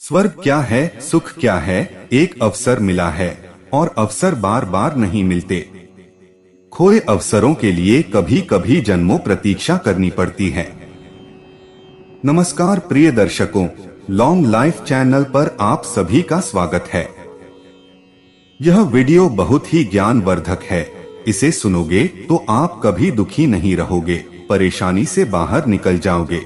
स्वर्ग क्या है, सुख क्या है, एक अवसर मिला है और अवसर बार बार नहीं मिलते। खोए अवसरों के लिए कभी कभी जन्मों प्रतीक्षा करनी पड़ती है। नमस्कार प्रिय दर्शकों, लॉन्ग लाइफ चैनल पर आप सभी का स्वागत है। यह वीडियो बहुत ही ज्ञानवर्धक है। इसे सुनोगे तो आप कभी दुखी नहीं रहोगे, परेशानी से बाहर निकल जाओगे।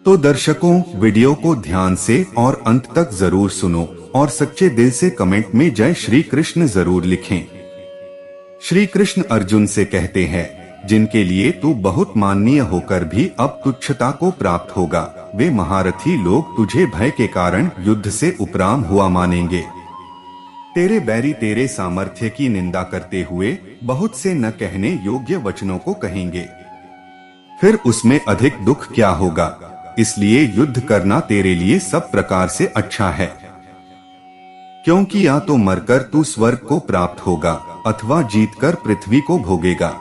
तो दर्शकों, वीडियो को ध्यान से और अंत तक जरूर सुनो और सच्चे दिल से कमेंट में जय श्री कृष्ण जरूर लिखें। श्री कृष्ण अर्जुन से कहते हैं, जिनके लिए तू बहुत माननीय होकर भी अब तुच्छता को प्राप्त होगा, वे महारथी लोग तुझे भय के कारण युद्ध से उपराम हुआ मानेंगे। तेरे बैरी तेरे सामर्थ्य की निंदा करते हुए बहुत से न कहने योग्य वचनों को कहेंगे, फिर उसमें अधिक दुख क्या होगा। इसलिए युद्ध करना तेरे लिए सब प्रकार से अच्छा है, क्योंकि या तो मरकर तू स्वर्ग को प्राप्त होगा अथवा जीतकर पृथ्वी को भोगेगा।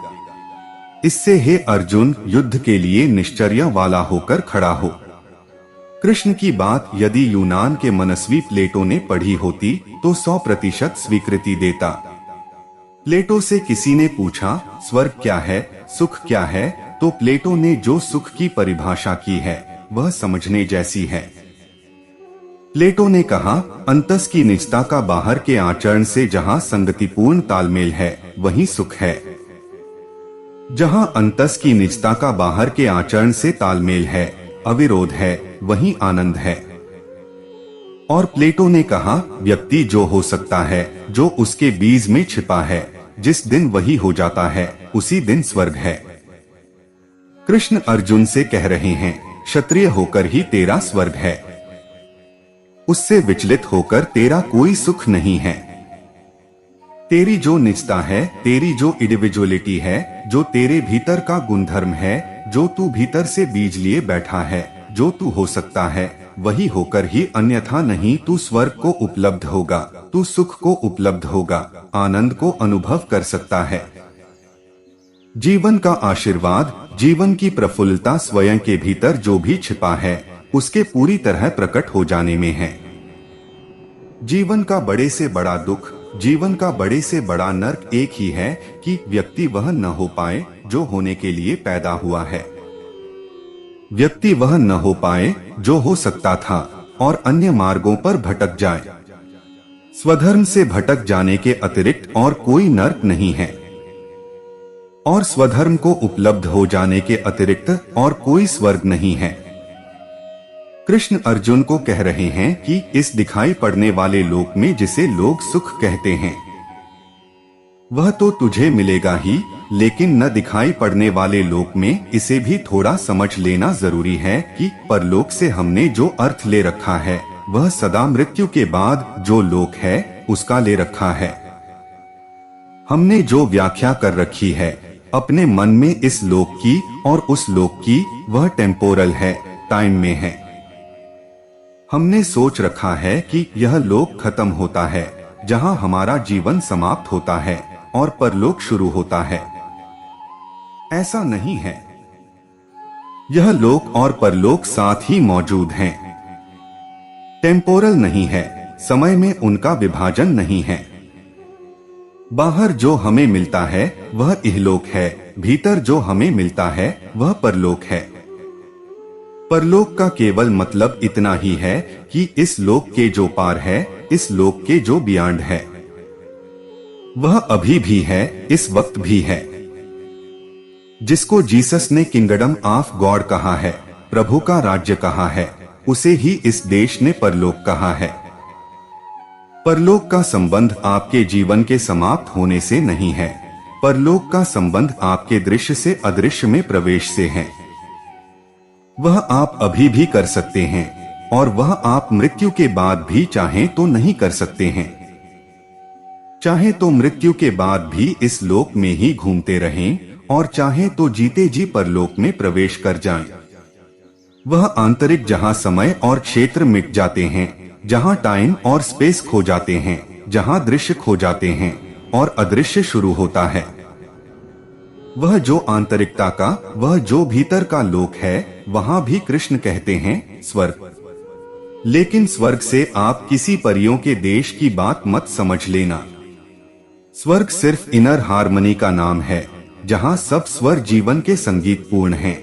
इससे हे अर्जुन, युद्ध के लिए निश्चर्य वाला होकर खड़ा हो। कृष्ण की बात यदि यूनान के मनस्वी प्लेटो ने पढ़ी होती तो 100% स्वीकृति देता। प्लेटो से किसी ने पूछा, स्वर्ग क्या है, सुख क्या है, तो प्लेटो ने जो सुख की परिभाषा की है वह समझने जैसी है। प्लेटो ने कहा, अंतस की निजता का बाहर के आचरण से जहां संगतिपूर्ण तालमेल है वहीं सुख है। जहां अंतस की निजता का बाहर के आचरण से तालमेल है, अविरोध है, वहीं आनंद है। और प्लेटो ने कहा, व्यक्ति जो हो सकता है, जो उसके बीज में छिपा है, जिस दिन वही हो जाता है, उसी दिन स्वर्ग है। कृष्ण अर्जुन से कह रहे हैं, क्षत्रिय होकर ही तेरा स्वर्ग है, उससे विचलित होकर तेरा कोई सुख नहीं है। तेरी जो निजता है, तेरी जो इंडिविजुअलिटी है, जो तेरे भीतर का गुणधर्म है, जो तू भीतर से बीज लिए बैठा है, जो तू हो सकता है, वही होकर ही, अन्यथा नहीं तू स्वर्ग को उपलब्ध होगा, तू सुख को उपलब्ध होगा, आनंद को अनुभव कर सकता है। जीवन का आशीर्वाद, जीवन की प्रफुल्लता स्वयं के भीतर जो भी छिपा है उसके पूरी तरह प्रकट हो जाने में है। जीवन का बड़े से बड़ा दुख, जीवन का बड़े से बड़ा नर्क एक ही है कि व्यक्ति वह न हो पाए जो होने के लिए पैदा हुआ है। व्यक्ति वह न हो पाए जो हो सकता था और अन्य मार्गों पर भटक जाए। स्वधर्म से भटक जाने के अतिरिक्त और कोई नर्क नहीं है, और स्वधर्म को उपलब्ध हो जाने के अतिरिक्त और कोई स्वर्ग नहीं है। कृष्ण अर्जुन को कह रहे हैं कि इस दिखाई पड़ने वाले लोक में जिसे लोग सुख कहते हैं वह तो तुझे मिलेगा ही, लेकिन न दिखाई पड़ने वाले लोक में इसे भी थोड़ा समझ लेना जरूरी है कि परलोक से हमने जो अर्थ ले रखा है वह सदा मृत्यु के बाद जो लोक है उसका ले रखा है। हमने जो व्याख्या कर रखी है अपने मन में इस लोक की और उस लोक की, वह टेम्पोरल है, टाइम में है। हमने सोच रखा है कि यह लोक खत्म होता है जहां हमारा जीवन समाप्त होता है और परलोक शुरू होता है। ऐसा नहीं है। यह लोक और परलोक साथ ही मौजूद हैं। टेम्पोरल नहीं है, समय में उनका विभाजन नहीं है। बाहर जो हमें मिलता है वह इहलोक है, भीतर जो हमें मिलता है वह परलोक है। परलोक का केवल मतलब इतना ही है कि इस लोक के जो पार है, इस लोक के जो बियॉन्ड है, वह अभी भी है, इस वक्त भी है। जिसको जीसस ने किंगडम ऑफ गॉड कहा है, प्रभु का राज्य कहा है, उसे ही इस देश ने परलोक कहा है। परलोक का संबंध आपके जीवन के समाप्त होने से नहीं है, परलोक का संबंध आपके दृश्य से अदृश्य में प्रवेश से है। वह आप अभी भी कर सकते हैं और वह आप मृत्यु के बाद भी चाहें तो नहीं कर सकते हैं। चाहे तो मृत्यु के बाद भी इस लोक में ही घूमते रहें और चाहे तो जीते जी परलोक में प्रवेश कर जाएं। वह आंतरिक जहां समय और क्षेत्र मिट जाते हैं, जहां टाइम और स्पेस खो जाते हैं, जहां दृश्य खो जाते हैं और अदृश्य शुरू होता है। वह जो आंतरिकता का, वह जो भीतर का लोक है, वहां भी कृष्ण कहते हैं स्वर्ग। लेकिन स्वर्ग से आप किसी परियों के देश की बात मत समझ लेना। स्वर्ग सिर्फ इनर हार्मनी का नाम है, जहां सब स्वर जीवन के संगीत पूर्ण हैं।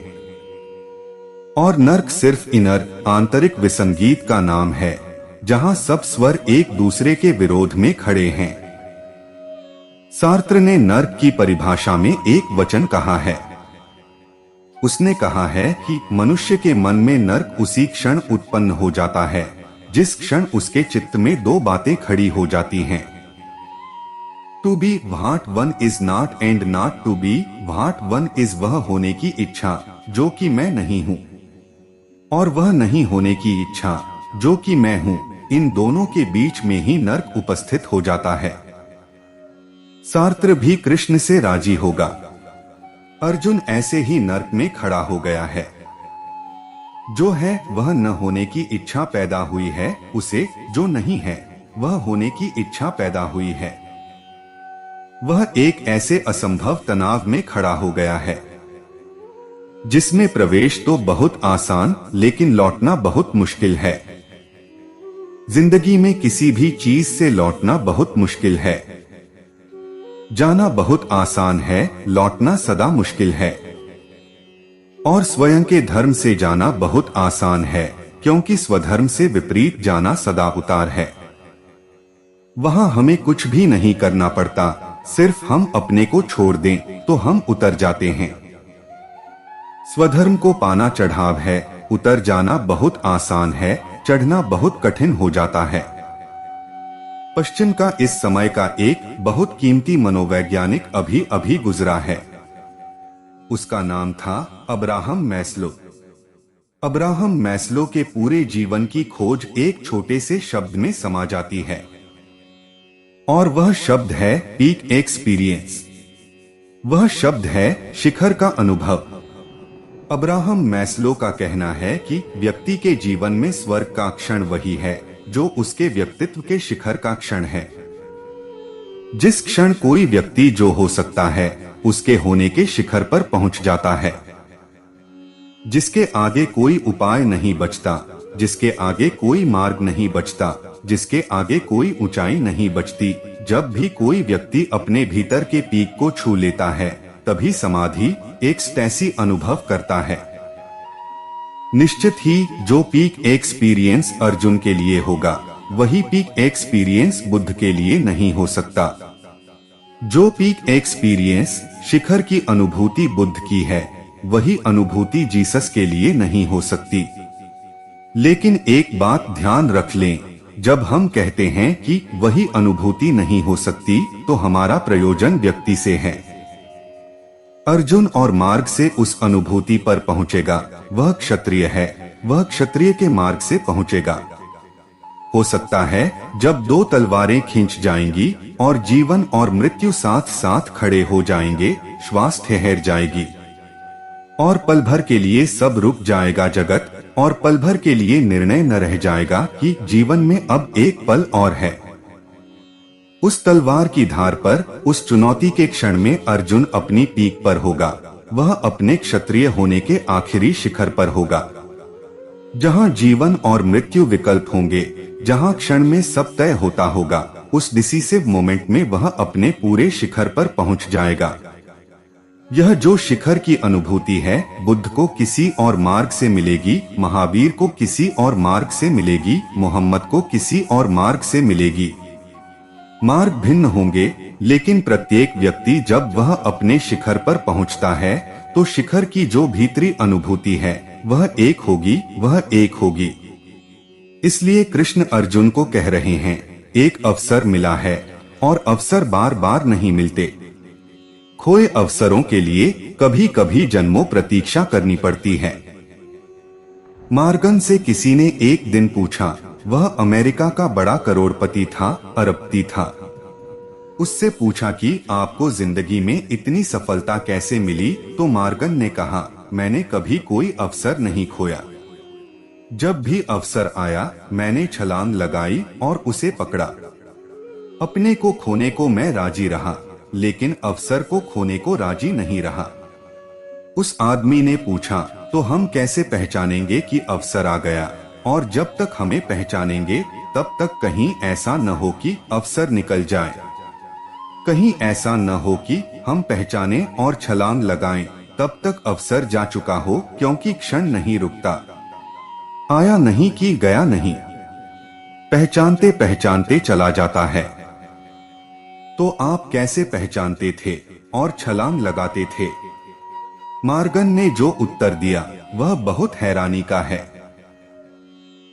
और नर्क सिर्फ इनर, आंतरिक विसंगीत का नाम है, जहां सब स्वर एक दूसरे के विरोध में खड़े हैं। सार्त्र ने नर्क की परिभाषा में एक वचन कहा है। उसने कहा है कि मनुष्य के मन में नर्क उसी क्षण उत्पन्न हो जाता है जिस क्षण उसके चित्त में दो बातें खड़ी हो जाती हैं। To be what one is not and not to be what one is, वह होने की इच्छा जो कि मैं नहीं हूँ, और वह नहीं होने की इच्छा जो कि मैं हूँ। इन दोनों के बीच में ही नर्क उपस्थित हो जाता है। सार्त्र भी कृष्ण से राजी होगा। अर्जुन ऐसे ही नर्क में खड़ा हो गया है। जो है वह न होने की इच्छा पैदा हुई है उसे, जो नहीं है वह होने की इच्छा पैदा हुई है। वह एक ऐसे असंभव तनाव में खड़ा हो गया है जिसमें प्रवेश तो बहुत आसान, लेकिन लौटना बहुत मुश्किल है। जिंदगी में किसी भी चीज से लौटना बहुत मुश्किल है। जाना बहुत आसान है, लौटना सदा मुश्किल है। और स्वयं के धर्म से जाना बहुत आसान है, क्योंकि स्वधर्म से विपरीत जाना सदा उतार है। वहां हमें कुछ भी नहीं करना पड़ता, सिर्फ हम अपने को छोड़ दें तो हम उतर जाते हैं। स्वधर्म को पाना चढ़ाव है, उतर जाना बहुत आसान है, चढ़ना बहुत कठिन हो जाता है। पश्चिम का इस समय का एक बहुत कीमती मनोवैज्ञानिक अभी अभी गुजरा है। उसका नाम था अब्राहम मैस्लो। अब्राहम मैस्लो के पूरे जीवन की खोज एक छोटे से शब्द में समा जाती है, और वह शब्द है पीक एक्सपीरियंस। वह शब्द है शिखर का अनुभव। अब्राहम मैस्लो का कहना है कि व्यक्ति के जीवन में स्वर्ग का क्षण वही है जो उसके व्यक्तित्व के शिखर का क्षण है। जिस क्षण कोई व्यक्ति जो हो सकता है उसके होने के शिखर पर पहुंच जाता है, जिसके आगे कोई उपाय नहीं बचता, जिसके आगे कोई मार्ग नहीं बचता, जिसके आगे कोई ऊंचाई नहीं बचती। जब भी कोई व्यक्ति अपने भीतर के पीक को छू लेता है, तभी समाधि, एक्सटैसी अनुभव करता है। निश्चित ही जो पीक एक्सपीरियंस अर्जुन के लिए होगा, वही पीक एक्सपीरियंस बुद्ध के लिए नहीं हो सकता। जो पीक एक्सपीरियंस, शिखर की अनुभूति बुद्ध की है, वही अनुभूति जीसस के लिए नहीं हो सकती। लेकिन एक बात ध्यान रख लें, जब हम कहते हैं कि वही अनुभूति नहीं हो सकती, तो हमारा प्रयोजन व्यक्ति से है। अर्जुन और मार्ग से उस अनुभूति पर पहुंचेगा, वह क्षत्रिय है, वह क्षत्रिय के मार्ग से पहुंचेगा। हो सकता है जब दो तलवारें खींच जाएंगी और जीवन और मृत्यु साथ साथ खड़े हो जाएंगे, श्वास ठहर जाएगी और पल भर के लिए सब रुक जाएगा जगत, और पल भर के लिए निर्णय न रह जाएगा कि जीवन में अब एक पल और है। उस तलवार की धार पर, उस चुनौती के क्षण में अर्जुन अपनी पीक पर होगा। वह अपने क्षत्रिय होने के आखिरी शिखर पर होगा, जहां जीवन और मृत्यु विकल्प होंगे, जहां क्षण में सब तय होता होगा। उस डिसीसिव मोमेंट में वह अपने पूरे शिखर पर पहुंच जाएगा। यह जो शिखर की अनुभूति है, बुद्ध को किसी और मार्ग से मिलेगी, महावीर को किसी और मार्ग से मिलेगी, मोहम्मद को किसी और मार्ग से मिलेगी। मार्ग भिन्न होंगे, लेकिन प्रत्येक व्यक्ति जब वह अपने शिखर पर पहुंचता है, तो शिखर की जो भीतरी अनुभूति है वह एक होगी, वह एक होगी। इसलिए कृष्ण अर्जुन को कह रहे हैं, एक अवसर मिला है और अवसर बार बार नहीं मिलते। खोए अवसरों के लिए कभी कभी जन्मों प्रतीक्षा करनी पड़ती है। मार्गन से किसी ने एक दिन पूछा, वह अमेरिका का बड़ा करोड़पति था, अरबपति था। उससे पूछा कि आपको जिंदगी में इतनी सफलता कैसे मिली? तो मार्गन ने कहा, मैंने कभी कोई अवसर नहीं खोया। जब भी अवसर आया मैंने छलांग लगाई और उसे पकड़ा। अपने को खोने को मैं राजी रहा। लेकिन अवसर को खोने को राजी नहीं रहा। उस आदमी ने पूछा, तो हम कैसे पहचानेंगे कि अवसर आ गया? और जब तक हमें पहचानेंगे तब तक कहीं ऐसा न हो कि अवसर निकल जाए। कहीं ऐसा न हो कि हम पहचाने और छलांग लगाएं, तब तक अवसर जा चुका हो, क्योंकि क्षण नहीं रुकता। आया नहीं कि गया नहीं, पहचानते पहचानते चला जाता है। तो आप कैसे पहचानते थे और छलांग लगाते थे? मार्गन ने जो उत्तर दिया वह बहुत हैरानी का है।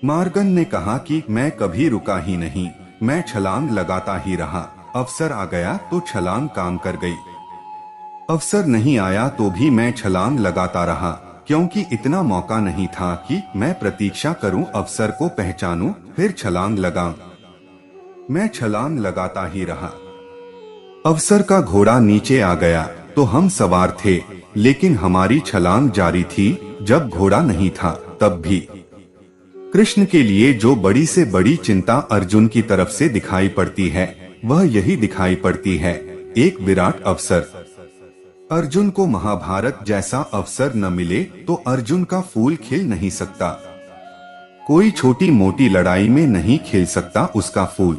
मार्गन ने कहा कि मैं कभी रुका ही नहीं, मैं छलांग लगाता ही रहा। अवसर आ गया तो छलांग काम कर गई, अवसर नहीं आया तो भी मैं छलांग लगाता रहा, क्योंकि इतना मौका नहीं था कि मैं प्रतीक्षा करूं, अवसर को पहचानूं, फिर छलांग लगाऊं। मैं छलांग लगाता ही रहा। अवसर का घोड़ा नीचे आ गया तो हम सवार थे, लेकिन हमारी छलांग जारी थी। जब घोड़ा नहीं था तब भी। कृष्ण के लिए जो बड़ी से बड़ी चिंता अर्जुन की तरफ से दिखाई पड़ती है, वह यही दिखाई पड़ती है, एक विराट अवसर। अर्जुन को महाभारत जैसा अवसर न मिले तो अर्जुन का फूल खिल नहीं सकता। कोई छोटी मोटी लड़ाई में नहीं खिल सकता उसका फूल।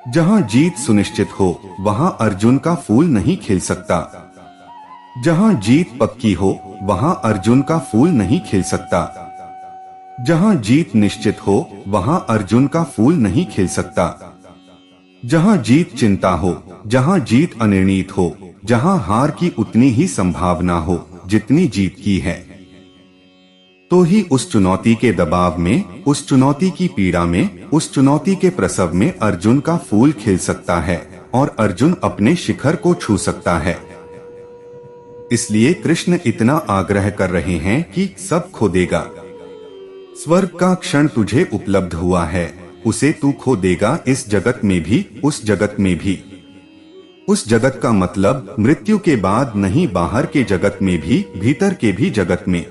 जहां जीत सुनिश्चित हो वहां अर्जुन का फूल नहीं खिल सकता। जहां जीत पक्की हो वहां अर्जुन का फूल नहीं खिल सकता। जहां जीत निश्चित हो वहां अर्जुन का फूल नहीं खिल सकता। जहां जीत चिंता हो, जहां जीत अनिर्णीत हो, जहां हार की उतनी ही संभावना हो जितनी जीत की है, तो ही उस चुनौती के दबाव में, उस चुनौती की पीड़ा में, उस चुनौती के प्रसव में अर्जुन का फूल खिल सकता है और अर्जुन अपने शिखर को छू सकता है। इसलिए कृष्ण इतना आग्रह कर रहे हैं कि सब खो देगा। स्वर्ग का क्षण तुझे उपलब्ध हुआ है, उसे तू खो देगा, इस जगत में भी, उस जगत में भी। उस जगत का मतलब मृत्यु के बाद नहीं, बाहर के जगत में भी, भीतर के भी जगत में।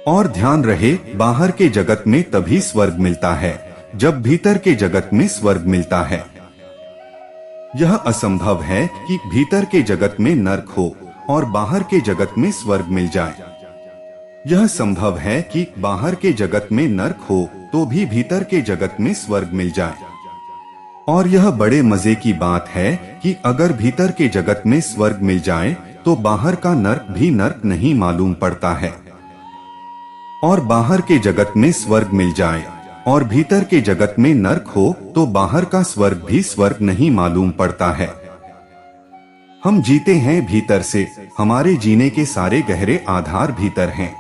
और ध्यान रहे, बाहर के जगत में तभी स्वर्ग मिलता है जब भीतर के जगत में स्वर्ग मिलता है। यह असंभव है कि भीतर के जगत में नरक हो और बाहर के जगत में स्वर्ग मिल जाए। यह संभव है कि बाहर के जगत में नरक हो तो भी भीतर के जगत में स्वर्ग मिल जाए। और यह बड़े मजे की बात है कि अगर भीतर के जगत में स्वर्ग मिल जाए तो बाहर का नरक भी नरक नहीं मालूम पड़ता है। और बाहर के जगत में स्वर्ग मिल जाए और भीतर के जगत में नरक हो तो बाहर का स्वर्ग भी स्वर्ग नहीं मालूम पड़ता है। हम जीते हैं भीतर से, हमारे जीने के सारे गहरे आधार भीतर हैं।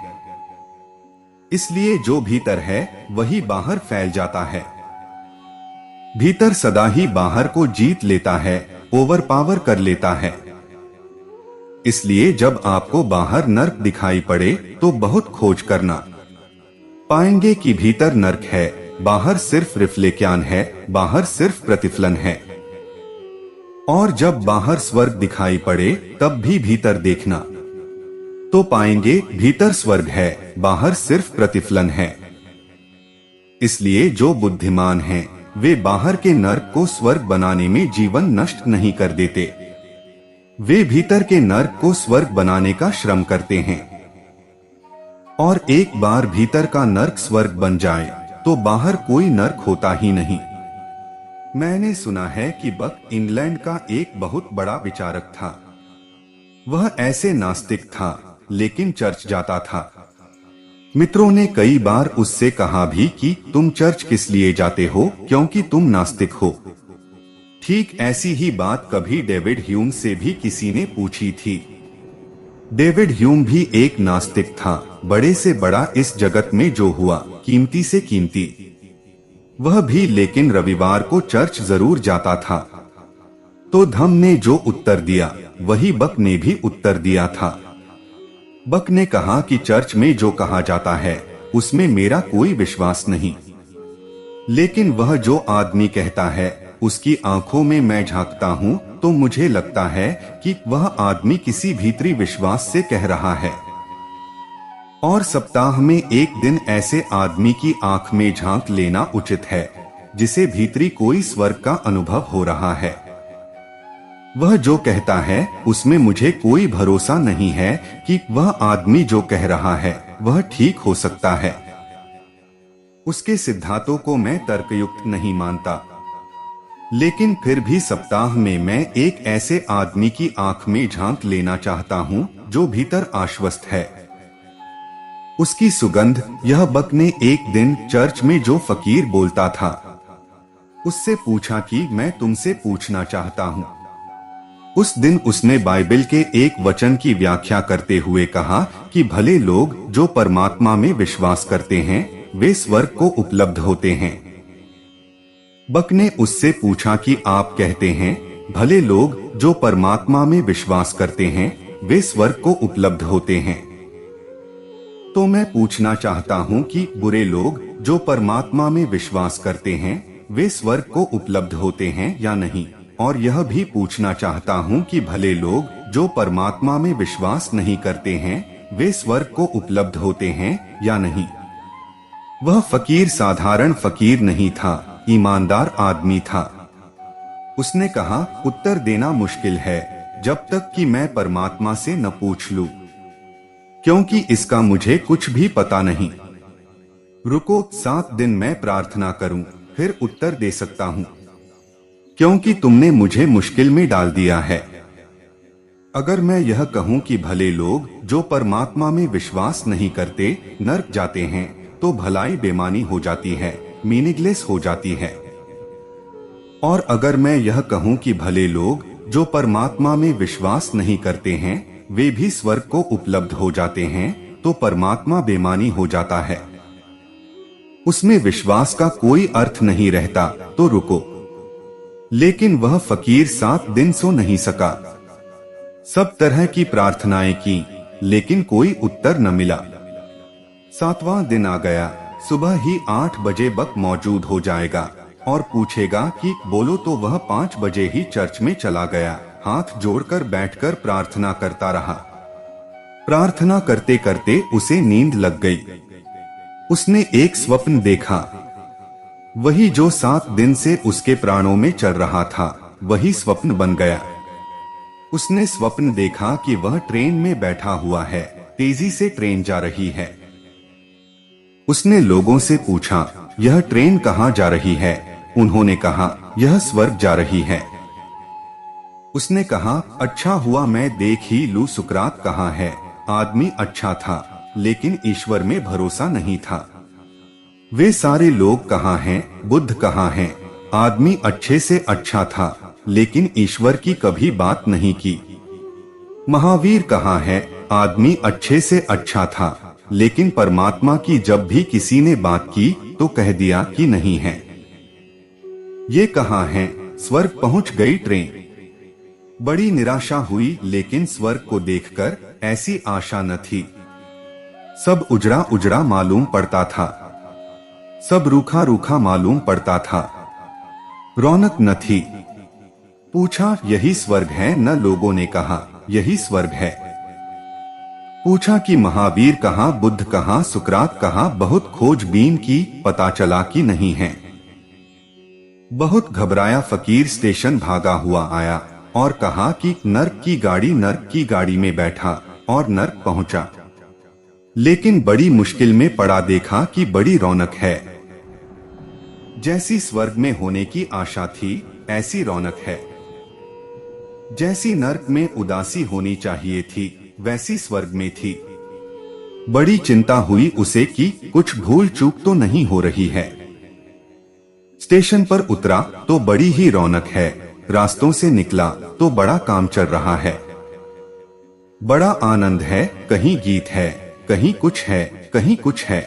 इसलिए जो भीतर है वही बाहर फैल जाता है। भीतर सदा ही बाहर को जीत लेता है, ओवर पावर कर लेता है। इसलिए जब आपको बाहर नर्क दिखाई पड़े तो बहुत खोज करना। पाएंगे कि भीतर नर्क है, बाहर सिर्फ रिफ्लेक्शन है, बाहर सिर्फ प्रतिफलन है। और जब बाहर स्वर्ग दिखाई पड़े तब भी भीतर देखना, तो पाएंगे भीतर स्वर्ग है, बाहर सिर्फ प्रतिफलन है। इसलिए जो बुद्धिमान हैं, वे बाहर के नर्क को स्वर्ग बनाने में जीवन नष्ट नहीं कर देते। वे भीतर के नर्क को स्वर्ग बनाने का श्रम करते हैं। और एक बार भीतर का नर्क स्वर्ग बन जाए तो बाहर कोई नर्क होता ही नहीं। मैंने सुना है कि बक इंग्लैंड का एक बहुत बड़ा विचारक था। वह ऐसे नास्तिक था लेकिन चर्च जाता था। मित्रों ने कई बार उससे कहा भी कि तुम चर्च किस लिए जाते हो, क्योंकि तुम नास्तिक हो। ठीक ऐसी ही बात कभी डेविड ह्यूम से भी किसी ने पूछी थी। डेविड ह्यूम भी एक नास्तिक था, बड़े से बड़ा इस जगत में जो हुआ, कीमती से कीमती। वह भी लेकिन रविवार को चर्च जरूर जाता था। तो धम ने जो उत्तर दिया वही बक ने भी उत्तर दिया था। बक ने कहा कि चर्च में जो कहा जाता है उसमें मेरा कोई विश्वास नहीं, लेकिन वह जो आदमी कहता है उसकी आंखों में मैं झांकता हूं तो मुझे लगता है कि वह आदमी किसी भीतरी विश्वास से कह रहा है। और सप्ताह में एक दिन ऐसे आदमी की आंख में झांक लेना उचित है जिसे भीतरी कोई स्वर्ग का अनुभव हो रहा है। वह जो कहता है उसमें मुझे कोई भरोसा नहीं है कि वह आदमी जो कह रहा है वह ठीक हो सकता है। उसके सिद्धांतों को मैं तर्कयुक्त नहीं मानता, लेकिन फिर भी सप्ताह में मैं एक ऐसे आदमी की आंख में झांक लेना चाहता हूं जो भीतर आश्वस्त है। उसकी सुगंध। यह बक ने एक दिन चर्च में जो फकीर बोलता था उससे पूछा कि मैं तुमसे पूछना चाहता हूं। उस दिन उसने बाइबल के एक वचन की व्याख्या करते हुए कहा कि भले लोग जो परमात्मा में विश्वास करते हैं वे स्वर्ग को उपलब्ध होते हैं। बक ने उससे पूछा कि आप कहते हैं भले लोग जो परमात्मा में विश्वास करते हैं वे स्वर्ग को उपलब्ध होते हैं, तो मैं पूछना चाहता हूं कि बुरे लोग जो परमात्मा में विश्वास करते हैं वे स्वर्ग को उपलब्ध होते हैं या नहीं। और यह भी पूछना चाहता हूं कि भले लोग जो परमात्मा में विश्वास नहीं करते हैं वे स्वर्ग को उपलब्ध होते हैं या नहीं। वह फकीर साधारण फकीर नहीं था, ईमानदार आदमी था। उसने कहा, उत्तर देना मुश्किल है जब तक कि मैं परमात्मा से न पूछ लूं, क्योंकि इसका मुझे कुछ भी पता नहीं। रुको, 7 दिन मैं प्रार्थना करूं, फिर उत्तर दे सकता हूं, क्योंकि तुमने मुझे मुश्किल में डाल दिया है। अगर मैं यह कहूं कि भले लोग जो परमात्मा में विश्वास नहीं करते नरक जाते हैं, तो भलाई बेमानी हो जाती है, मीनिंगलेस हो जाती है। और अगर मैं यह कहूं कि भले लोग जो परमात्मा में विश्वास नहीं करते हैं वे भी स्वर्ग को उपलब्ध हो जाते हैं, तो परमात्मा बेमानी हो जाता है, उसमें विश्वास का कोई अर्थ नहीं रहता। तो रुको। लेकिन वह फकीर 7 दिन सो नहीं सका। सब तरह की प्रार्थनाएं की, लेकिन कोई उत्तर न मिला। 7वां दिन आ गया। सुबह ही 8 बजे बक मौजूद हो जाएगा और पूछेगा कि बोलो, तो वह 5 बजे ही चर्च में चला गया। हाथ जोड़कर बैठकर प्रार्थना करता रहा। प्रार्थना करते करते उसे नींद लग गई। उसने एक स्वप्न देखा, वही जो 7 दिन से उसके प्राणों में चल रहा था, वही स्वप्न बन गया। उसने स्वप्न देखा कि वह ट्रेन में बैठा हुआ है, तेजी से ट्रेन जा रही है। उसने लोगों से पूछा, यह ट्रेन कहाँ जा रही है? उन्होंने कहा, यह स्वर्ग जा रही है। उसने कहा, अच्छा हुआ मैं देख ही लूं सुकरात कहाँ है। आदमी अच्छा था, लेकिन ईश्वर में भरोसा नहीं था। वे सारे लोग कहाँ हैं? बुद्ध कहाँ हैं? आदमी अच्छे से अच्छा था, लेकिन ईश्वर की कभी बात नहीं की। महावीर कहाँ है? आदमी अच्छे से अच्छा था, लेकिन परमात्मा की जब भी किसी ने बात की तो कह दिया कि नहीं है। ये कहाँ है? स्वर्ग पहुंच गई ट्रेन। बड़ी निराशा हुई, लेकिन स्वर्ग को देखकर ऐसी आशा न थी। सब उजड़ा उजड़ा मालूम पड़ता था, सब रूखा रूखा मालूम पड़ता था, रौनक न थी। पूछा, यही स्वर्ग है? न लोगों ने कहा, यही स्वर्ग है। पूछा कि महावीर कहाँ, बुद्ध कहाँ, सुकरात कहाँ? बहुत खोजबीन की, पता चला कि नहीं है। बहुत घबराया फकीर स्टेशन भागा हुआ आया और कहा कि नर्क की गाड़ी में बैठा और नर्क पहुंचा। लेकिन बड़ी मुश्किल में पड़ा। देखा कि बड़ी रौनक है, जैसी स्वर्ग में होने की आशा थी ऐसी रौनक है। जैसी नर्क में उदासी होनी चाहिए थी वैसी स्वर्ग में थी। बड़ी चिंता हुई उसे कि कुछ भूल चूक तो नहीं हो रही है। स्टेशन पर उतरा तो बड़ी ही रौनक है, रास्तों से निकला तो बड़ा काम चल रहा है, बड़ा आनंद है। कहीं गीत है, कहीं कुछ है, कहीं कुछ है।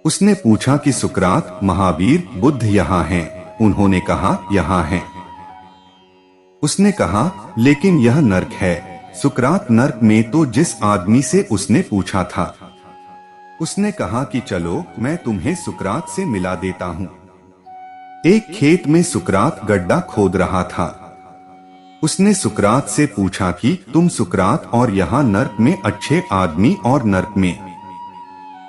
उसने पूछा कि सुकरात, महावीर, बुद्ध यहाँ हैं? उन्होंने कहा, यहाँ हैं। उसने कहा, लेकिन यह नर्क है। सुकरात, नर्क में तो जिस आदमी से उसने पूछा था। उसने कहा कि चलो मैं तुम्हें सुकरात से मिला देता हूँ। एक खेत में सुकरात गड्ढा खोद रहा था। उसने सुकरात से पूछा कि तुम सुकरात और यहाँ नर्क में अच्छे आदमी और नर्क में?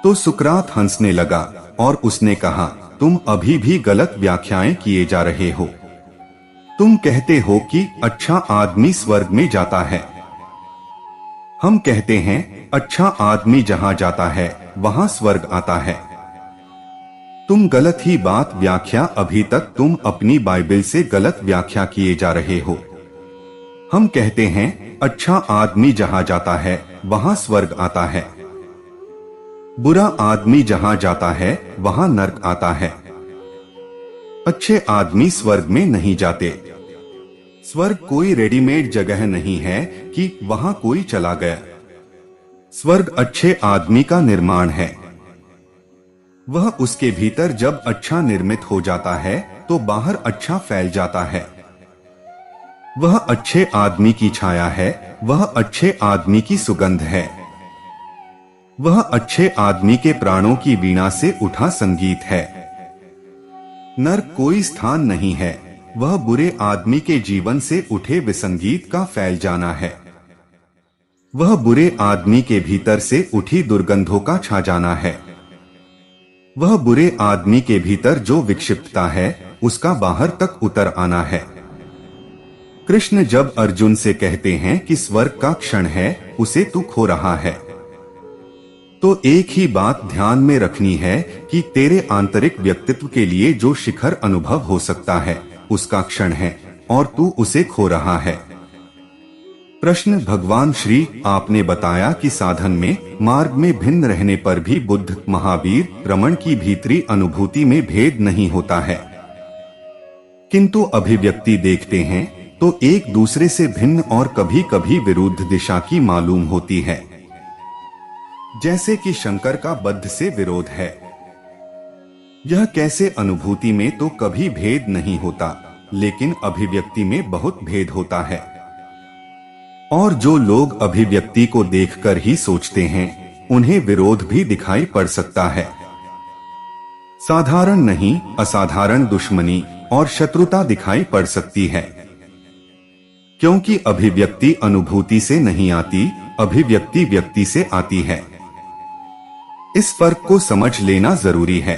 तो सुकरात हंसने लगा और उसने कहा, तुम अभी भी गलत व्याख्याएं किए जा रहे हो। तुम कहते हो कि अच्छा आदमी स्वर्ग में जाता है। हम कहते हैं अच्छा आदमी जहां जाता है वहां स्वर्ग आता है। तुम गलत ही बात व्याख्या, अभी तक तुम अपनी बाइबल से गलत व्याख्या किए जा रहे हो। हम कहते हैं अच्छा आदमी जहां जाता है वहां स्वर्ग आता है। बुरा आदमी जहां जाता है वहां नरक आता है। अच्छे आदमी स्वर्ग में नहीं जाते। स्वर्ग कोई रेडीमेड जगह नहीं है कि वहां कोई चला गया। स्वर्ग अच्छे आदमी का निर्माण है। वह उसके भीतर जब अच्छा निर्मित हो जाता है तो बाहर अच्छा फैल जाता है। वह अच्छे आदमी की छाया है, वह अच्छे आदमी की सुगंध है। वह अच्छे आदमी के प्राणों की वीणा से उठा संगीत है। नरक कोई स्थान नहीं है, वह बुरे आदमी के जीवन से उठे विसंगीत का फैल जाना है। वह बुरे आदमी के भीतर से उठी दुर्गंधों का छा जाना है। वह बुरे आदमी के भीतर जो विक्षिप्तता है उसका बाहर तक उतर आना है। कृष्ण जब अर्जुन से कहते हैं कि स्वर्ग का क्षण है उसे तू खो रहा है, तो एक ही बात ध्यान में रखनी है कि तेरे आंतरिक व्यक्तित्व के लिए जो शिखर अनुभव हो सकता है उसका क्षण है और तू उसे खो रहा है। प्रश्न, भगवान श्री आपने बताया कि साधन में मार्ग में भिन्न रहने पर भी बुद्ध, महावीर, रमण की भीतरी अनुभूति में भेद नहीं होता है, किंतु अभिव्यक्ति देखते हैं तो एक दूसरे से भिन्न और कभी कभी विरुद्ध दिशा की मालूम होती है। जैसे कि शंकर का बद्ध से विरोध है। यह कैसे अनुभूति में तो कभी भेद नहीं होता, लेकिन अभिव्यक्ति में बहुत भेद होता है। और जो लोग अभिव्यक्ति को देखकर ही सोचते हैं उन्हें विरोध भी दिखाई पड़ सकता है। साधारण नहीं, असाधारण दुश्मनी और शत्रुता दिखाई पड़ सकती है, क्योंकि अभिव्यक्ति अनुभूति से नहीं आती, अभिव्यक्ति व्यक्ति से आती है। इस फर्क को समझ लेना जरूरी है।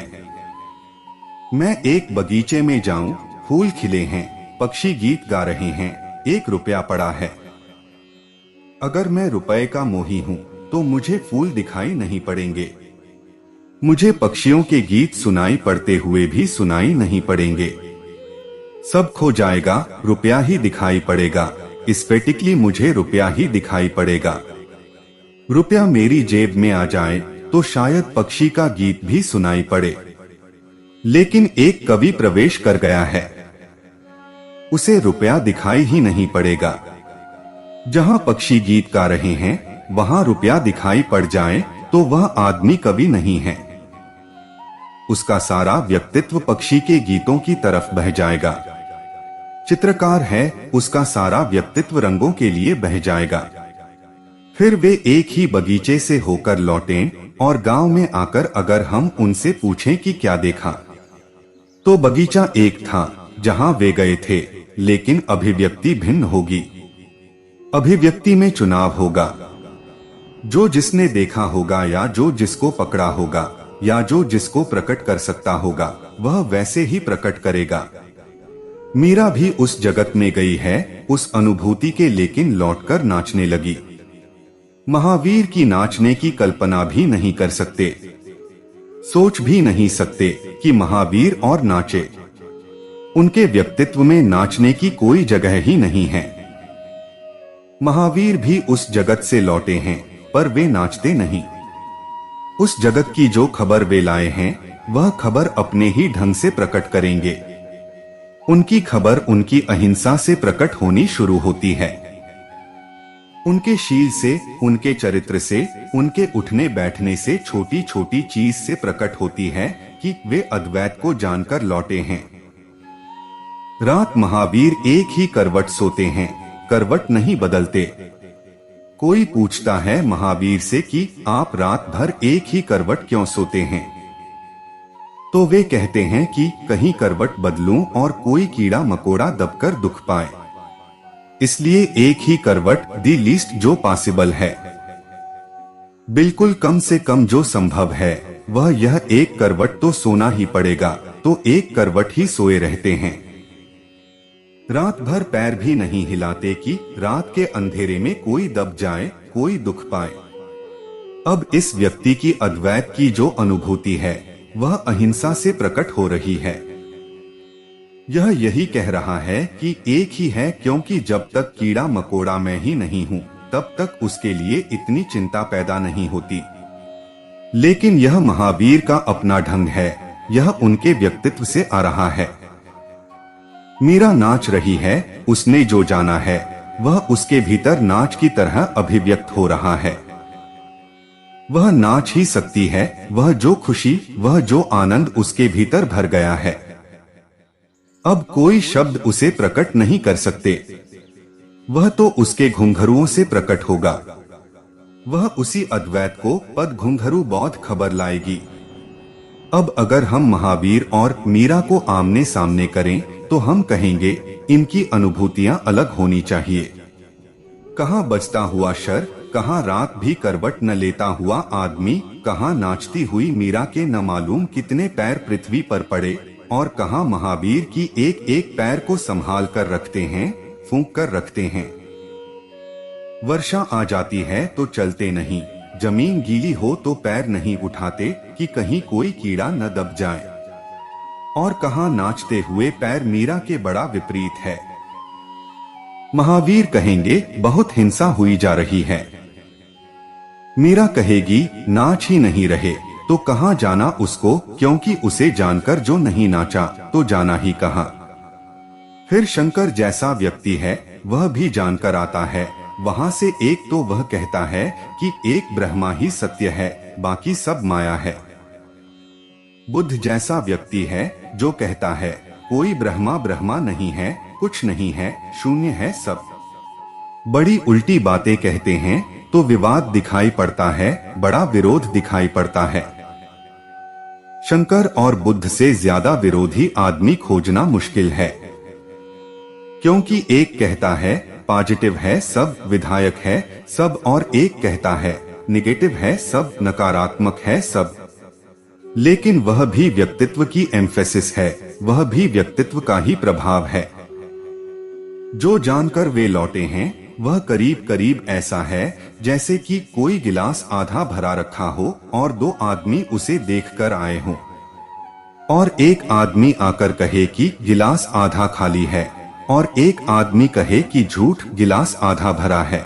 मैं एक बगीचे में जाऊं, फूल खिले हैं, पक्षी गीत गा रहे हैं, 1 रुपया पड़ा है। अगर मैं रुपए का मोही हूं तो मुझे फूल दिखाई नहीं पड़ेंगे, मुझे पक्षियों के गीत सुनाई पड़ते हुए भी सुनाई नहीं पड़ेंगे। सब खो जाएगा, रुपया ही दिखाई पड़ेगा। स्पेटिकली मुझे रुपया ही दिखाई पड़ेगा। रुपया मेरी जेब में आ जाए तो शायद पक्षी का गीत भी सुनाई पड़े, लेकिन एक कवि प्रवेश कर गया है, उसे रुपया दिखाई ही नहीं पड़ेगा। जहां पक्षी गीत गा रहे हैं वहां रुपया दिखाई पड़ जाए तो वह आदमी कवि नहीं है। उसका सारा व्यक्तित्व पक्षी के गीतों की तरफ बह जाएगा। चित्रकार है, उसका सारा व्यक्तित्व रंगों के लिए बह जाएगा। फिर वे एक ही बगीचे से होकर लौटें और गांव में आकर अगर हम उनसे पूछें कि क्या देखा, तो बगीचा एक था जहां वे गए थे, लेकिन अभिव्यक्ति भिन्न होगी। अभिव्यक्ति में चुनाव होगा। जो जिसने देखा होगा या जो जिसको पकड़ा होगा या जो जिसको प्रकट कर सकता होगा वह वैसे ही प्रकट करेगा। मीरा भी उस जगत में गई है उस अनुभूति के, लेकिन लौटकर नाचने लगी। महावीर की नाचने की कल्पना भी नहीं कर सकते, सोच भी नहीं सकते कि महावीर और नाचे। उनके व्यक्तित्व में नाचने की कोई जगह ही नहीं है। महावीर भी उस जगत से लौटे हैं पर वे नाचते नहीं। उस जगत की जो खबर वे लाए हैं वह खबर अपने ही ढंग से प्रकट करेंगे। उनकी खबर उनकी अहिंसा से प्रकट होनी शुरू होती है, उनके शील से, उनके चरित्र से, उनके उठने बैठने से, छोटी छोटी चीज से प्रकट होती है कि वे अद्वैत को जानकर लौटे हैं। रात महावीर एक ही करवट सोते हैं, करवट नहीं बदलते। कोई पूछता है महावीर से कि आप रात भर एक ही करवट क्यों सोते हैं, तो वे कहते हैं कि कहीं करवट बदलूं और कोई कीड़ा मकोड़ा दबकर दुख पाए, इसलिए एक ही करवट, दी लीस्ट जो पॉसिबल है, बिल्कुल कम से कम जो संभव है वह यह एक करवट तो सोना ही पड़ेगा, तो एक करवट ही सोए रहते हैं। रात भर पैर भी नहीं हिलाते कि रात के अंधेरे में कोई दब जाए, कोई दुख पाए। अब इस व्यक्ति की अद्वैत की जो अनुभूति है वह अहिंसा से प्रकट हो रही है। यह यही कह रहा है कि एक ही है, क्योंकि जब तक कीड़ा मकोड़ा मैं ही नहीं हूँ तब तक उसके लिए इतनी चिंता पैदा नहीं होती। लेकिन यह महावीर का अपना ढंग है, यह उनके व्यक्तित्व से आ रहा है। मीरा नाच रही है, उसने जो जाना है वह उसके भीतर नाच की तरह अभिव्यक्त हो रहा है। वह नाच ही सकती है, वह जो खुशी, वह जो आनंद उसके भीतर भर गया है। अब कोई शब्द उसे प्रकट नहीं कर सकते। वह तो उसके घुंघरुओं से प्रकट होगा। वह उसी अद्वैत को पद घुंघरू बौद्ध खबर लाएगी। अब अगर हम महावीर और मीरा को आमने सामने करें तो हम कहेंगे इनकी अनुभूतियां अलग होनी चाहिए। कहाँ बजता हुआ शर, कहाँ रात भी करवट न लेता हुआ आदमी, कहाँ नाचती हुई मीरा के न मालूम कितने पैर पृथ्वी पर पड़े, और कहाँ महावीर की एक एक पैर को संभाल कर रखते हैं, फूंक कर रखते हैं। वर्षा आ जाती है तो चलते नहीं, जमीन गीली हो तो पैर नहीं उठाते कि कहीं कोई कीड़ा न दब जाए। और कहाँ नाचते हुए पैर मीरा के बड़ा विपरीत है। महावीर कहेंगे बहुत हिंसा हुई जा रही है। मीरा कहेगी नाच ही नहीं रहे तो कहाँ जाना उसको, क्योंकि उसे जानकर जो नहीं नाचा तो जाना ही कहाँ। फिर शंकर जैसा व्यक्ति है वह भी जानकर आता है। वहां से एक तो वह कहता है कि एक ब्रह्मा ही सत्य है, बाकी सब माया है। बुद्ध जैसा व्यक्ति है जो कहता है कोई ब्रह्मा ब्रह्मा नहीं है, कुछ नहीं है, शून्य है सब। बड़ी उल्टी बातें कहते हैं तो विवाद दिखाई पड़ता है, बड़ा विरोध दिखाई पड़ता है। शंकर और बुद्ध से ज्यादा विरोधी आदमी खोजना मुश्किल है, क्योंकि एक कहता है पॉजिटिव है सब, विधायक है सब, और एक कहता है निगेटिव है सब, नकारात्मक है सब। लेकिन वह भी व्यक्तित्व की एम्फेसिस है, वह भी व्यक्तित्व का ही प्रभाव है। जो जानकर वे लौटे हैं वह करीब करीब ऐसा है जैसे कि कोई गिलास आधा भरा रखा हो और दो आदमी उसे देखकर आए हों, और एक आदमी आकर कहे कि गिलास आधा खाली है, और एक आदमी कहे कि झूठ, गिलास आधा भरा है।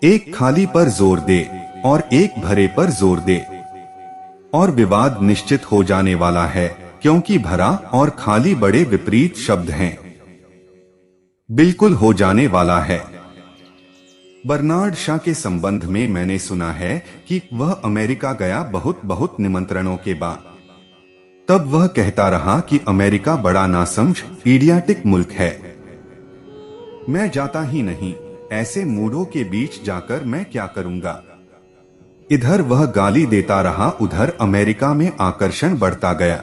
एक खाली पर जोर दे और एक भरे पर जोर दे, और विवाद निश्चित हो जाने वाला है, क्योंकि भरा और खाली बड़े विपरीत शब्द हैं। बिल्कुल हो जाने वाला है। बर्नार्ड शॉ के संबंध में मैंने सुना है कि वह अमेरिका गया बहुत निमंत्रणों के बाद। तब वह कहता रहा कि अमेरिका बड़ा नासमझ, इडियाटिक मुल्क है, मैं जाता ही नहीं, ऐसे मूढ़ों के बीच जाकर मैं क्या करूंगा। इधर वह गाली देता रहा, उधर अमेरिका में आकर्षण बढ़ता गया।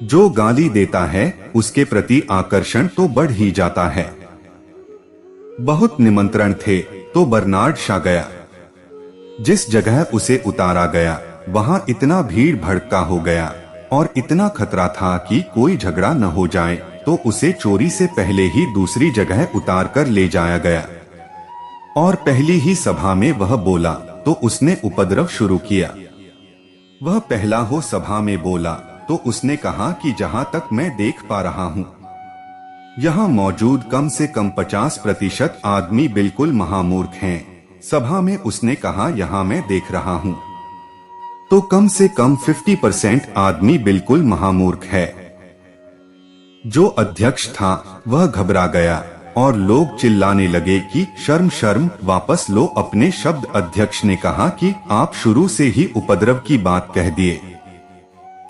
जो गाली देता है उसके प्रति आकर्षण तो बढ़ ही जाता है। बहुत निमंत्रण थे तो बर्नार्ड शॉ गया। जिस जगह उसे उतारा गया वहां इतना भीड़ भड़का हो गया और इतना खतरा था कि कोई झगड़ा न हो जाए, तो उसे चोरी से पहले ही दूसरी जगह उतार कर ले जाया गया। और पहली ही सभा में वह बोला तो उसने उपद्रव शुरू किया। वह पहला हो सभा में बोला तो उसने कहा कि जहां तक मैं देख पा रहा हूं, यहाँ मौजूद कम से कम 50% आदमी बिल्कुल महामूर्ख हैं। सभा में उसने कहा यहाँ मैं देख रहा हूँ, तो कम से कम 50% आदमी बिल्कुल महामूर्ख है। जो अध्यक्ष था वह घबरा गया और लोग चिल्लाने लगे कि शर्म शर्म, वापस लो अपने शब्द। अध्यक्ष ने कहा कि आप शुरू से ही उपद्रव की बात कह दिए,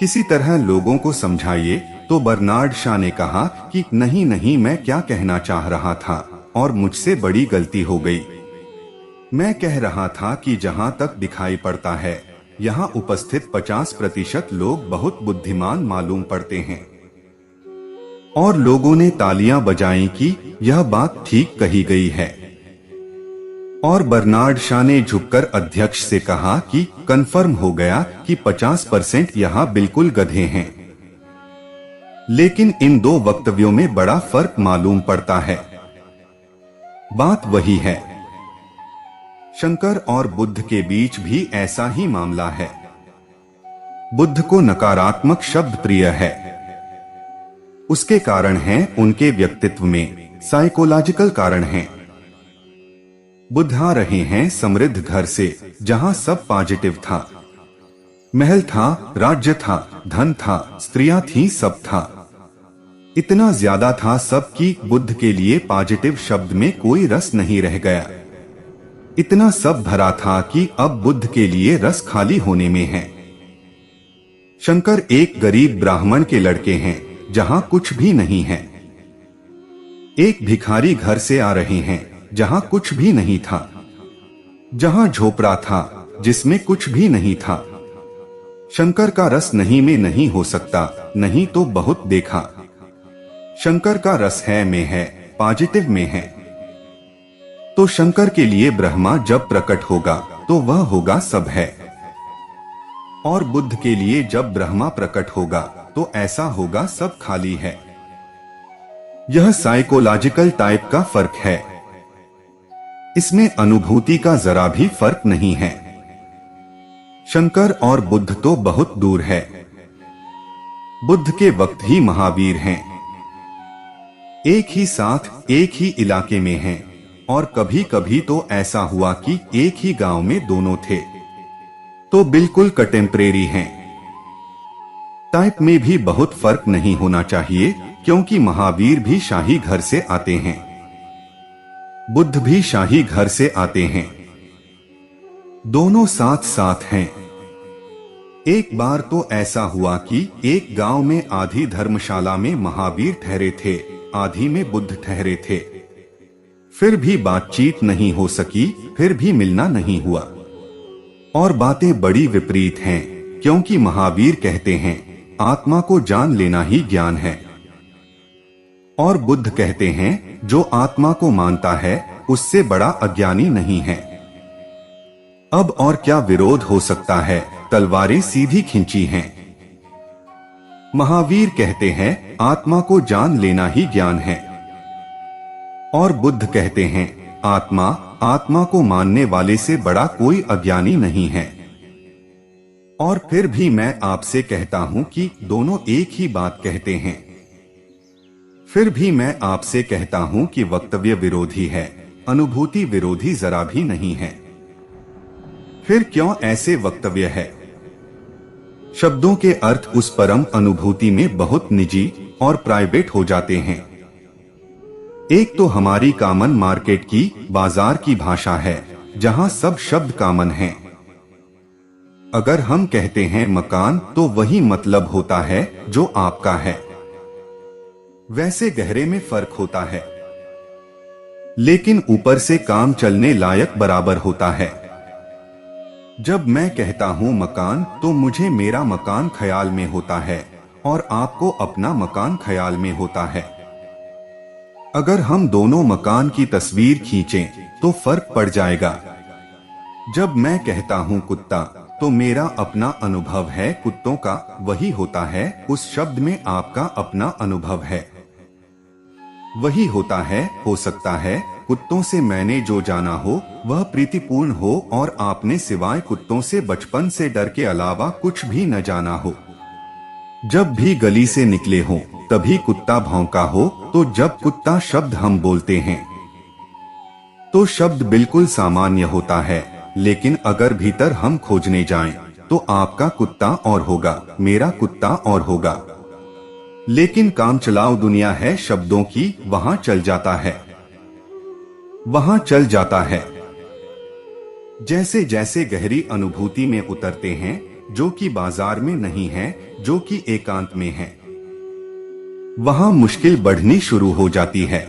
किसी तरह लोगों को समझाइए। तो बर्नार्ड शॉ ने कहा कि नहीं नहीं, मैं क्या कहना चाह रहा था और मुझसे बड़ी गलती हो गई। मैं कह रहा था कि जहां तक दिखाई पड़ता है यहाँ उपस्थित 50% लोग बहुत बुद्धिमान मालूम पड़ते हैं। और लोगों ने तालियां बजाईं कि यह बात ठीक कही गई है। और बर्नार्ड शॉ ने झुककर अध्यक्ष से कहा कि कंफर्म हो गया कि 50% यहाँ बिल्कुल गधे हैं। लेकिन इन दो वक्तव्यों में बड़ा फर्क मालूम पड़ता है। बात वही है। शंकर और बुद्ध के बीच भी ऐसा ही मामला है। बुद्ध को नकारात्मक शब्द प्रिय है। उसके कारण हैं उनके व्यक्तित्व में साइकोलॉजिकल कारण हैं। बुद्ध आ रहे हैं समृद्ध घर से, जहां सब पॉजिटिव था। महल था, राज्य था, धन था, स्त्रियां थी, सब था। इतना ज्यादा था सब कि बुद्ध के लिए पॉजिटिव शब्द में कोई रस नहीं रह गया। इतना सब भरा था कि अब बुद्ध के लिए रस खाली होने में है। शंकर एक गरीब ब्राह्मण के लड़के हैं, जहां कुछ भी नहीं है। एक भिखारी घर से आ रहे हैं, जहां कुछ भी नहीं था, जहां झोपड़ा था, जिसमें कुछ भी नहीं था। शंकर का रस नहीं में नहीं हो सकता, नहीं तो बहुत देखा। शंकर का रस है में है, पॉजिटिव में है। तो शंकर के लिए ब्रह्मा जब प्रकट होगा तो वह होगा सब है, और बुद्ध के लिए जब ब्रह्मा प्रकट होगा तो ऐसा होगा सब खाली है। यह साइकोलॉजिकल टाइप का फर्क है। इसमें अनुभूति का जरा भी फर्क नहीं है। शंकर और बुद्ध तो बहुत दूर है। बुद्ध के वक्त ही महावीर हैं। एक ही साथ एक ही इलाके में हैं, और कभी कभी तो ऐसा हुआ कि एक ही गांव में दोनों थे। तो बिल्कुल कंटेम्परेरी हैं। टाइप में भी बहुत फर्क नहीं होना चाहिए, क्योंकि महावीर भी शाही घर से आते हैं, बुद्ध भी शाही घर से आते हैं। दोनों साथ साथ हैं। एक बार तो ऐसा हुआ कि एक गांव में आधी धर्मशाला में महावीर ठहरे थे, आधी में बुद्ध ठहरे थे। फिर भी बातचीत नहीं हो सकी, फिर भी मिलना नहीं हुआ। और बातें बड़ी विपरीत हैं, क्योंकि महावीर कहते हैं आत्मा को जान लेना ही ज्ञान है, और बुद्ध कहते हैं जो आत्मा को मानता है उससे बड़ा अज्ञानी नहीं है। अब और क्या विरोध हो सकता है, तलवारें सीधी खींची हैं। महावीर कहते हैं आत्मा को जान लेना ही ज्ञान है, और बुद्ध कहते हैं आत्मा को मानने वाले से बड़ा कोई अज्ञानी नहीं है। और फिर भी मैं आपसे कहता हूं कि दोनों एक ही बात कहते हैं। फिर भी मैं आपसे कहता हूं कि वक्तव्य विरोधी है, अनुभूति विरोधी जरा भी नहीं है। फिर क्यों ऐसे वक्तव्य है? शब्दों के अर्थ उस परम अनुभूति में बहुत निजी और प्राइवेट हो जाते हैं। एक तो हमारी कॉमन मार्केट की, बाजार की भाषा है, जहां सब शब्द कॉमन हैं। अगर हम कहते हैं मकान, तो वही मतलब होता है जो आपका है। वैसे गहरे में फर्क होता है, लेकिन ऊपर से काम चलने लायक बराबर होता है। जब मैं कहता हूं मकान, तो मुझे मेरा मकान ख्याल में होता है, और आपको अपना मकान ख्याल में होता है। अगर हम दोनों मकान की तस्वीर खींचें तो फर्क पड़ जाएगा। जब मैं कहता हूं कुत्ता, तो मेरा अपना अनुभव है कुत्तों का, वही होता है उस शब्द में आपका अपना अनुभव है। वही होता है, हो सकता है कुत्तों से मैंने जो जाना हो वह प्रीतिपूर्ण हो, और आपने सिवाय कुत्तों से बचपन से डर के अलावा कुछ भी न जाना हो। जब भी गली से निकले हो तभी कुत्ता भौंका हो, तो जब कुत्ता शब्द हम बोलते हैं तो शब्द बिल्कुल सामान्य होता है, लेकिन अगर भीतर हम खोजने जाएं, तो आपका कुत्ता और होगा, मेरा कुत्ता और होगा। लेकिन काम चलाओ दुनिया है शब्दों की, वहां चल जाता है, वहां चल जाता है। जैसे जैसे गहरी अनुभूति में उतरते हैं, जो कि बाजार में नहीं है, जो कि एकांत में है, वहां मुश्किल बढ़नी शुरू हो जाती है।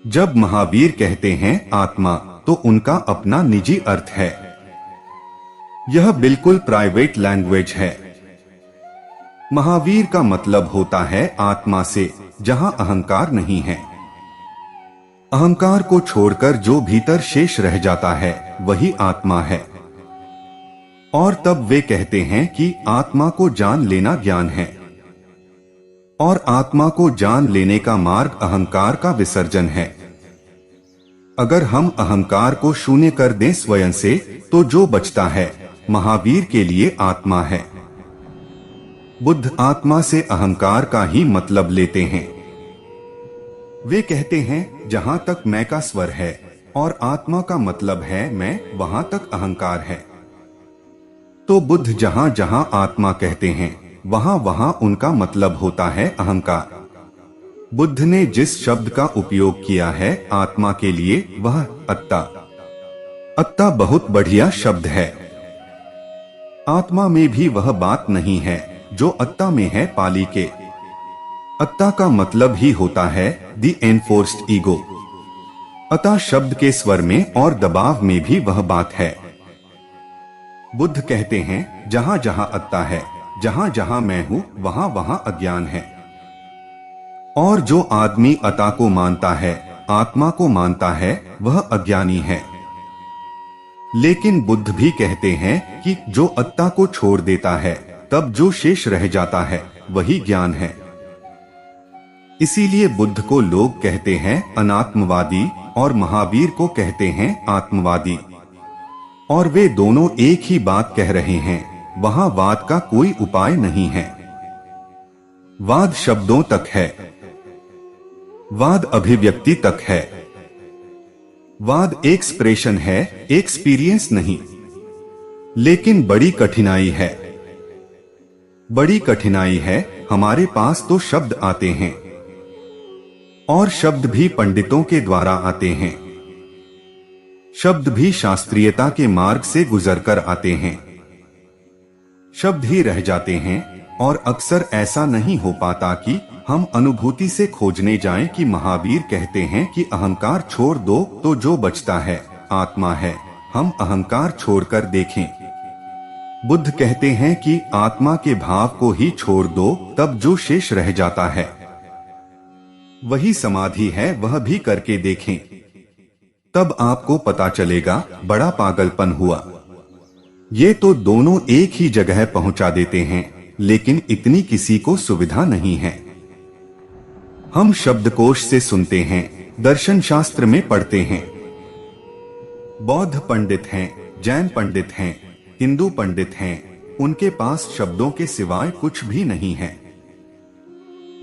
जब महावीर कहते हैं आत्मा, तो उनका अपना निजी अर्थ है। यह बिल्कुल प्राइवेट लैंग्वेज है। महावीर का मतलब होता है आत्मा से, जहां अहंकार नहीं है। अहंकार को छोड़कर जो भीतर शेष रह जाता है वही आत्मा है। और तब वे कहते हैं कि आत्मा को जान लेना ज्ञान है। और आत्मा को जान लेने का मार्ग अहंकार का विसर्जन है। अगर हम अहंकार को शून्य कर दें स्वयं से, तो जो बचता है महावीर के लिए आत्मा है। बुद्ध आत्मा से अहंकार का ही मतलब लेते हैं। वे कहते हैं जहां तक मैं का स्वर है और आत्मा का मतलब है मैं, वहां तक अहंकार है। तो बुद्ध जहां जहां आत्मा कहते हैं वहां वहां उनका मतलब होता है अहंकार। बुद्ध ने जिस शब्द का उपयोग किया है आत्मा के लिए वह अत्ता। अत्ता बहुत बढ़िया शब्द है। आत्मा में भी वह बात नहीं है जो अत्ता में है पाली के। अत्ता का मतलब ही होता है दी एनफोर्स्ड ईगो। अतः शब्द के स्वर में और दबाव में भी वह बात है। बुद्ध कहते हैं जहां जहां अत्ता है, जहां जहां मैं हूं, वहां वहां अज्ञान है। और जो आदमी अत्ता को मानता है, आत्मा को मानता है, वह अज्ञानी है। लेकिन बुद्ध भी कहते हैं कि जो अत्ता को छोड़ देता है तब जो शेष रह जाता है वही ज्ञान है। इसीलिए बुद्ध को लोग कहते हैं अनात्मवादी और महावीर को कहते हैं आत्मवादी। और वे दोनों एक ही बात कह रहे हैं। वहां वाद का कोई उपाय नहीं है। वाद शब्दों तक है, वाद अभिव्यक्ति तक है, वाद एक्सप्रेशन है, एक्सपीरियंस नहीं। लेकिन बड़ी कठिनाई है, बड़ी कठिनाई है। हमारे पास तो शब्द आते हैं और शब्द भी पंडितों के द्वारा आते हैं। शब्द भी शास्त्रीयता के मार्ग से गुजरकर आते हैं। शब्द ही रह जाते हैं और अक्सर ऐसा नहीं हो पाता कि हम अनुभूति से खोजने जाएं कि महावीर कहते हैं कि अहंकार छोड़ दो तो जो बचता है आत्मा है। हम अहंकार छोड़कर देखें। बुद्ध कहते हैं कि आत्मा के भाव को ही छोड़ दो, तब जो शेष रह जाता है वही समाधि है। वह भी करके देखें, तब आपको पता चलेगा बड़ा पागलपन हुआ। ये तो दोनों एक ही जगह पहुंचा देते हैं, लेकिन इतनी किसी को सुविधा नहीं है। हम शब्दकोश से सुनते हैं, दर्शन शास्त्र में पढ़ते हैं। बौद्ध पंडित हैं, जैन पंडित हैं, हिंदू पंडित हैं, उनके पास शब्दों के सिवाय कुछ भी नहीं है।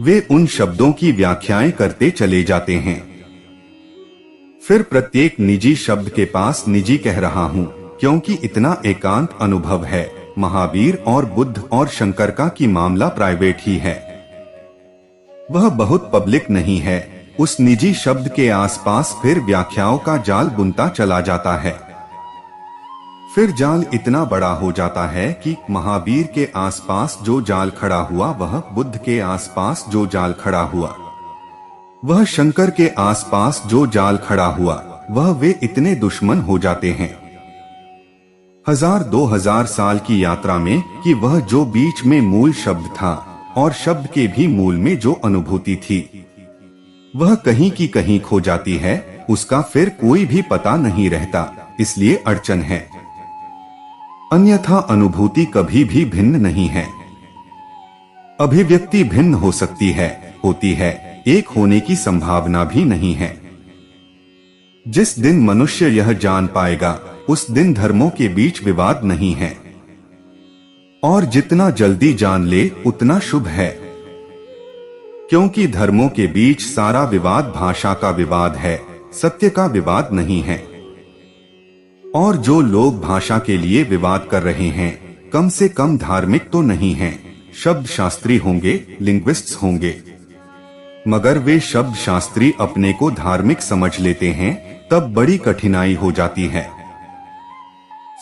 वे उन शब्दों की व्याख्याएं करते चले जाते हैं। फिर प्रत्येक निजी शब्द के पास निजी कह रहा हूं, क्योंकि इतना एकांत अनुभव है। महावीर और बुद्ध और शंकर का की मामला प्राइवेट ही है, वह बहुत पब्लिक नहीं है। उस निजी शब्द के आसपास फिर व्याख्याओं का जाल बुनता चला जाता है। फिर जाल इतना बड़ा हो जाता है कि महावीर के आसपास जो जाल खड़ा हुआ वह बुद्ध के आसपास जो जाल खड़ा हुआ, वह शंकर के आसपास जो जाल खड़ा हुआ, वह वे इतने दुश्मन हो जाते हैं 1000-2000 साल की यात्रा में कि वह जो बीच में मूल शब्द था और शब्द के भी मूल में जो अनुभूति थी वह कहीं की कहीं खो जाती है। उसका फिर कोई भी पता नहीं रहता। इसलिए अड़चन है। अन्यथा अनुभूति कभी भी भिन्न नहीं है। अभिव्यक्ति भिन्न हो सकती है, होती है, एक होने की संभावना भी नहीं है। जिस दिन मनुष्य यह जान पाएगा उस दिन धर्मों के बीच विवाद नहीं है। और जितना जल्दी जान ले उतना शुभ है, क्योंकि धर्मों के बीच सारा विवाद भाषा का विवाद है, सत्य का विवाद नहीं है। और जो लोग भाषा के लिए विवाद कर रहे हैं कम से कम धार्मिक तो नहीं हैं। शब्द शास्त्री होंगे, लिंग्विस्ट्स होंगे, मगर वे शब्द शास्त्री अपने को धार्मिक समझ लेते हैं, तब बड़ी कठिनाई हो जाती है।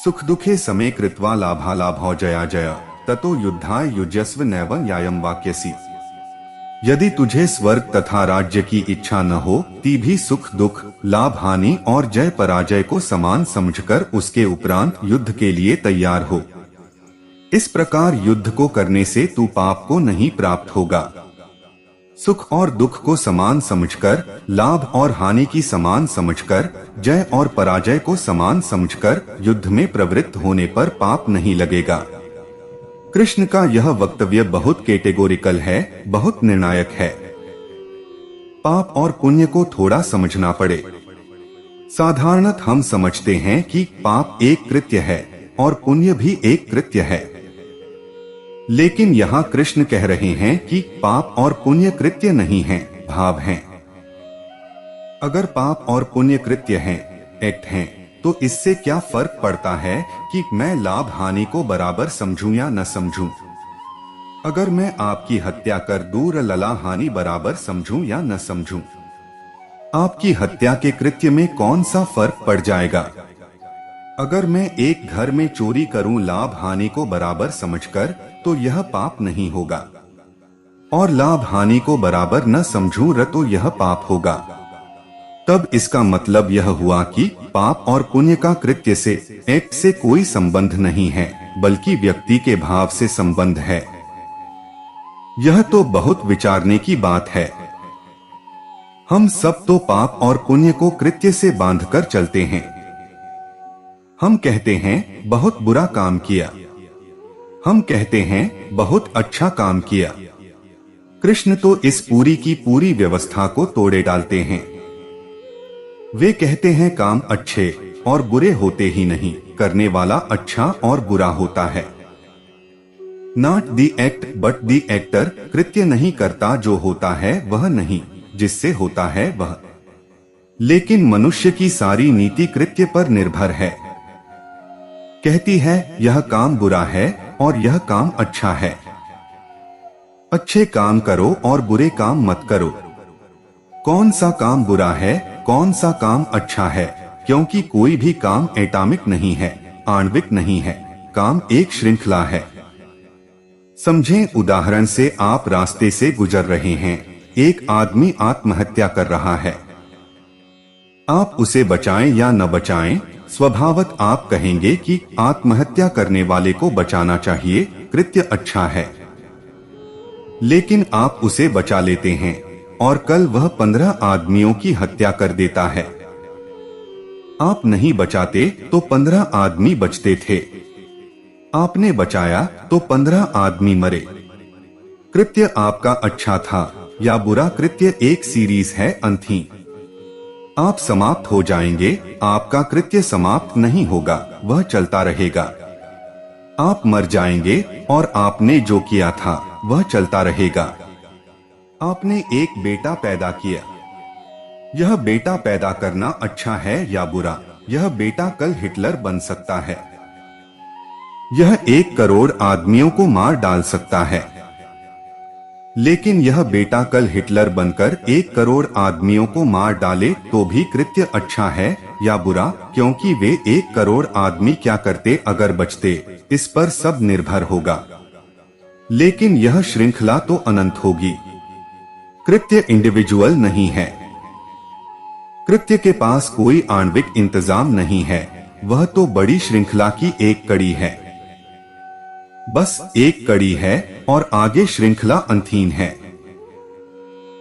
सुख दुखे समे कृत्वा लाभालाभौ जया जय ततो युद्धाय युज्यस्व नैव न्यायम वाक्यसी। यदि तुझे स्वर्ग तथा राज्य की इच्छा न हो, ती भी सुख दुख, लाभ हानि और जय पराजय को समान समझकर उसके उपरांत युद्ध के लिए तैयार हो। इस प्रकार युद्ध को करने से तू पाप को नहीं प्राप्त होगा। सुख और दुख को समान समझकर, लाभ और हानि की समान समझकर, जय और पराजय को समान समझकर युद्ध में प्रवृत्त होने पर पाप नहीं लगेगा। कृष्ण का यह वक्तव्य बहुत कैटेगोरिकल है, बहुत निर्णायक है। पाप और पुण्य को थोड़ा समझना पड़े। साधारणतः हम समझते हैं कि पाप एक कृत्य है और पुण्य भी एक कृत्य है, लेकिन यहाँ कृष्ण कह रहे हैं कि पाप और पुण्य कृत्य नहीं हैं, भाव हैं। अगर पाप और पुण्य कृत्य हैं, एक्ट हैं, तो इससे क्या फर्क पड़ता है कि मैं लाभ हानि को बराबर समझूं या न समझूं? अगर मैं आपकी हत्या कर दूं, लला हानि बराबर समझूं या न समझूं? आपकी हत्या के कृत्य में कौन सा फर्क पड़ जाएगा? अगर मैं एक घर में चोरी करूं लाभ हानि को बराबर समझकर, तो यह पाप नहीं होगा, और लाभ हानि को बराबर न समझूं तो यह पाप होगा। तब इसका मतलब यह हुआ कि पाप और पुण्य का कृत्य से, एक्ट से कोई संबंध नहीं है, बल्कि व्यक्ति के भाव से संबंध है। यह तो बहुत विचारने की बात है। हम सब तो पाप और पुण्य को कृत्य से बांधकर चलते हैं। हम कहते हैं बहुत बुरा काम किया, हम कहते हैं बहुत अच्छा काम किया। कृष्ण तो इस पूरी की पूरी व्यवस्था को तोड़े डालते हैं। वे कहते हैं काम अच्छे और बुरे होते ही नहीं, करने वाला अच्छा और बुरा होता है। Not the act but the actor. कृत्य नहीं करता जो होता है वह नहीं, जिससे होता है वह। लेकिन मनुष्य की सारी नीति कृत्य पर निर्भर है। कहती है यह काम बुरा है और यह काम अच्छा है। अच्छे काम करो और बुरे काम मत करो। कौन सा काम बुरा है, कौन सा काम अच्छा है? क्योंकि कोई भी काम एटॉमिक नहीं है, आणविक नहीं है। काम एक श्रृंखला है। समझें, उदाहरण से आप रास्ते से गुजर रहे हैं, एक आदमी आत्महत्या कर रहा है। आप उसे बचाएं या न बचाएं, स्वभावत आप कहेंगे कि आत्महत्या करने वाले को बचाना चाहिए, कृत्य अच्छा है। लेकिन आप उसे बचा लेते हैं और कल वह 15 आदमियों की हत्या कर देता है। आप नहीं बचाते तो 15 आदमी बचते थे। आपने बचाया तो 15 आदमी मरे। कृत्य आपका अच्छा था या बुरा, कृत्य एक सीरीज है, अंथी। आप समाप्त हो जाएंगे, आपका कृत्य समाप्त नहीं होगा, वह चलता रहेगा। आप मर जाएंगे और आपने जो किया था वह चलता रहेगा। आपने एक बेटा पैदा किया। यह बेटा पैदा करना अच्छा है या बुरा? यह बेटा कल हिटलर बन सकता है। यह 1 करोड़ आदमियों को मार डाल सकता है। लेकिन यह बेटा कल हिटलर बनकर 1 करोड़ आदमियों को मार डाले तो भी कृत्य अच्छा है या बुरा? क्योंकि वे 1 करोड़ आदमी क्या करते अगर बचते, इस पर सब निर्भर होगा। लेकिन यह श्रृंखला तो अनंत होगी। कृत्य इंडिविजुअल नहीं है। कृत्य के पास कोई आणविक इंतजाम नहीं है, वह तो बड़ी श्रृंखला की एक कड़ी है। बस एक कड़ी है और आगे श्रृंखला अंतहीन है।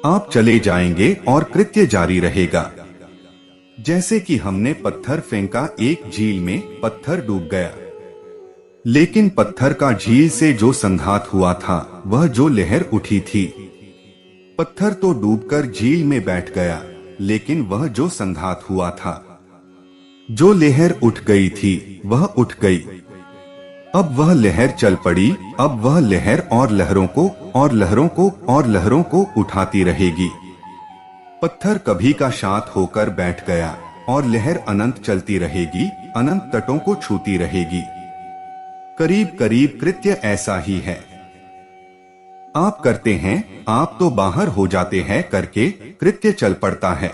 आप चले जाएंगे और कृत्य जारी रहेगा। जैसे कि हमने पत्थर फेंका एक झील में, पत्थर डूब गया। लेकिन पत्थर का झील से जो संघात हुआ था, वह जो लहर उठी थी, पत्थर तो डूबकर झील में बैठ गया, लेकिन वह जो संघात हुआ था, जो लहर उठ गई थी, वह उठ गई। अब वह लहर चल पड़ी। अब वह लहर और लहरों को और लहरों को और लहरों को उठाती रहेगी। पत्थर कभी का शांत होकर बैठ गया और लहर अनंत चलती रहेगी, अनंत तटों को छूती रहेगी। करीब करीब कृत्य ऐसा ही है। आप करते हैं, आप तो बाहर हो जाते हैं करके कृत्य चल पड़ता है।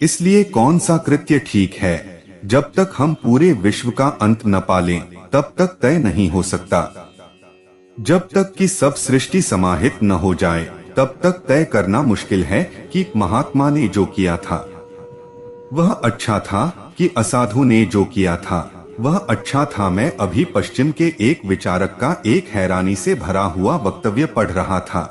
इसलिए कौन सा कृत्य ठीक है, जब तक हम पूरे विश्व का अंत न पालें तब तक तय नहीं हो सकता। जब तक कि सब सृष्टि समाहित न हो जाए तब तक तय करना मुश्किल है कि महात्मा ने जो किया था वह अच्छा था कि असाधु ने जो किया था वह अच्छा था। मैं अभी पश्चिम के एक विचारक का एक हैरानी से भरा हुआ वक्तव्य पढ़ रहा था।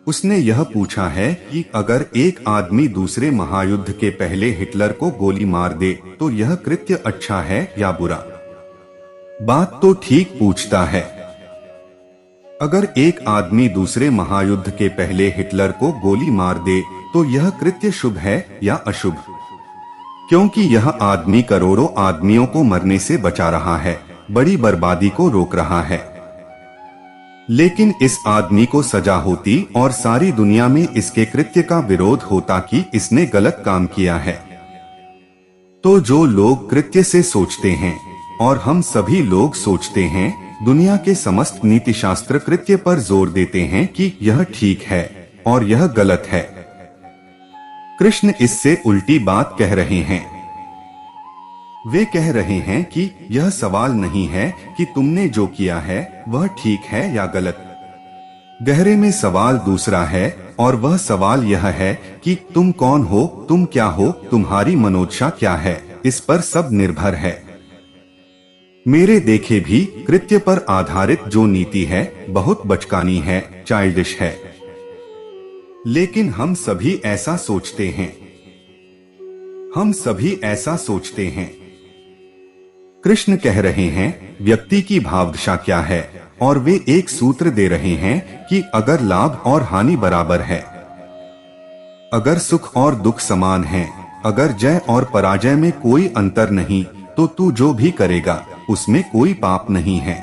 उसने यह पूछा है कि अगर एक आदमी दूसरे महायुद्ध के पहले हिटलर को गोली मार दे तो यह कृत्य अच्छा है या बुरा? बात तो ठीक पूछता है। अगर एक आदमी दूसरे महायुद्ध के पहले हिटलर को गोली मार दे तो यह कृत्य शुभ है या अशुभ? क्योंकि यह आदमी करोड़ों आदमियों को मरने से बचा रहा है, बड़ी बर्बादी को रोक रहा है। लेकिन इस आदमी को सजा होती और सारी दुनिया में इसके कृत्य का विरोध होता कि इसने गलत काम किया है। तो जो लोग कृत्य से सोचते हैं और हम सभी लोग सोचते हैं, दुनिया के समस्त नीतिशास्त्र कृत्य पर जोर देते हैं कि यह ठीक है और यह गलत है। कृष्ण इससे उल्टी बात कह रहे हैं। वे कह रहे हैं कि यह सवाल नहीं है कि तुमने जो किया है वह ठीक है या गलत। गहरे में सवाल दूसरा है और वह सवाल यह है कि तुम कौन हो, तुम क्या हो, तुम्हारी मनोदशा क्या है, इस पर सब निर्भर है। मेरे देखे भी कृत्य पर आधारित जो नीति है बहुत बचकानी है, चाइल्डिश है। लेकिन हम सभी ऐसा सोचते हैं। हम सभी ऐसा सोचते हैं। कृष्ण कह रहे हैं व्यक्ति की भावदशा क्या है, और वे एक सूत्र दे रहे हैं कि अगर लाभ और हानि बराबर है, अगर सुख और दुख समान हैं, अगर जय और पराजय में कोई अंतर नहीं, तो तू जो भी करेगा उसमें कोई पाप नहीं है।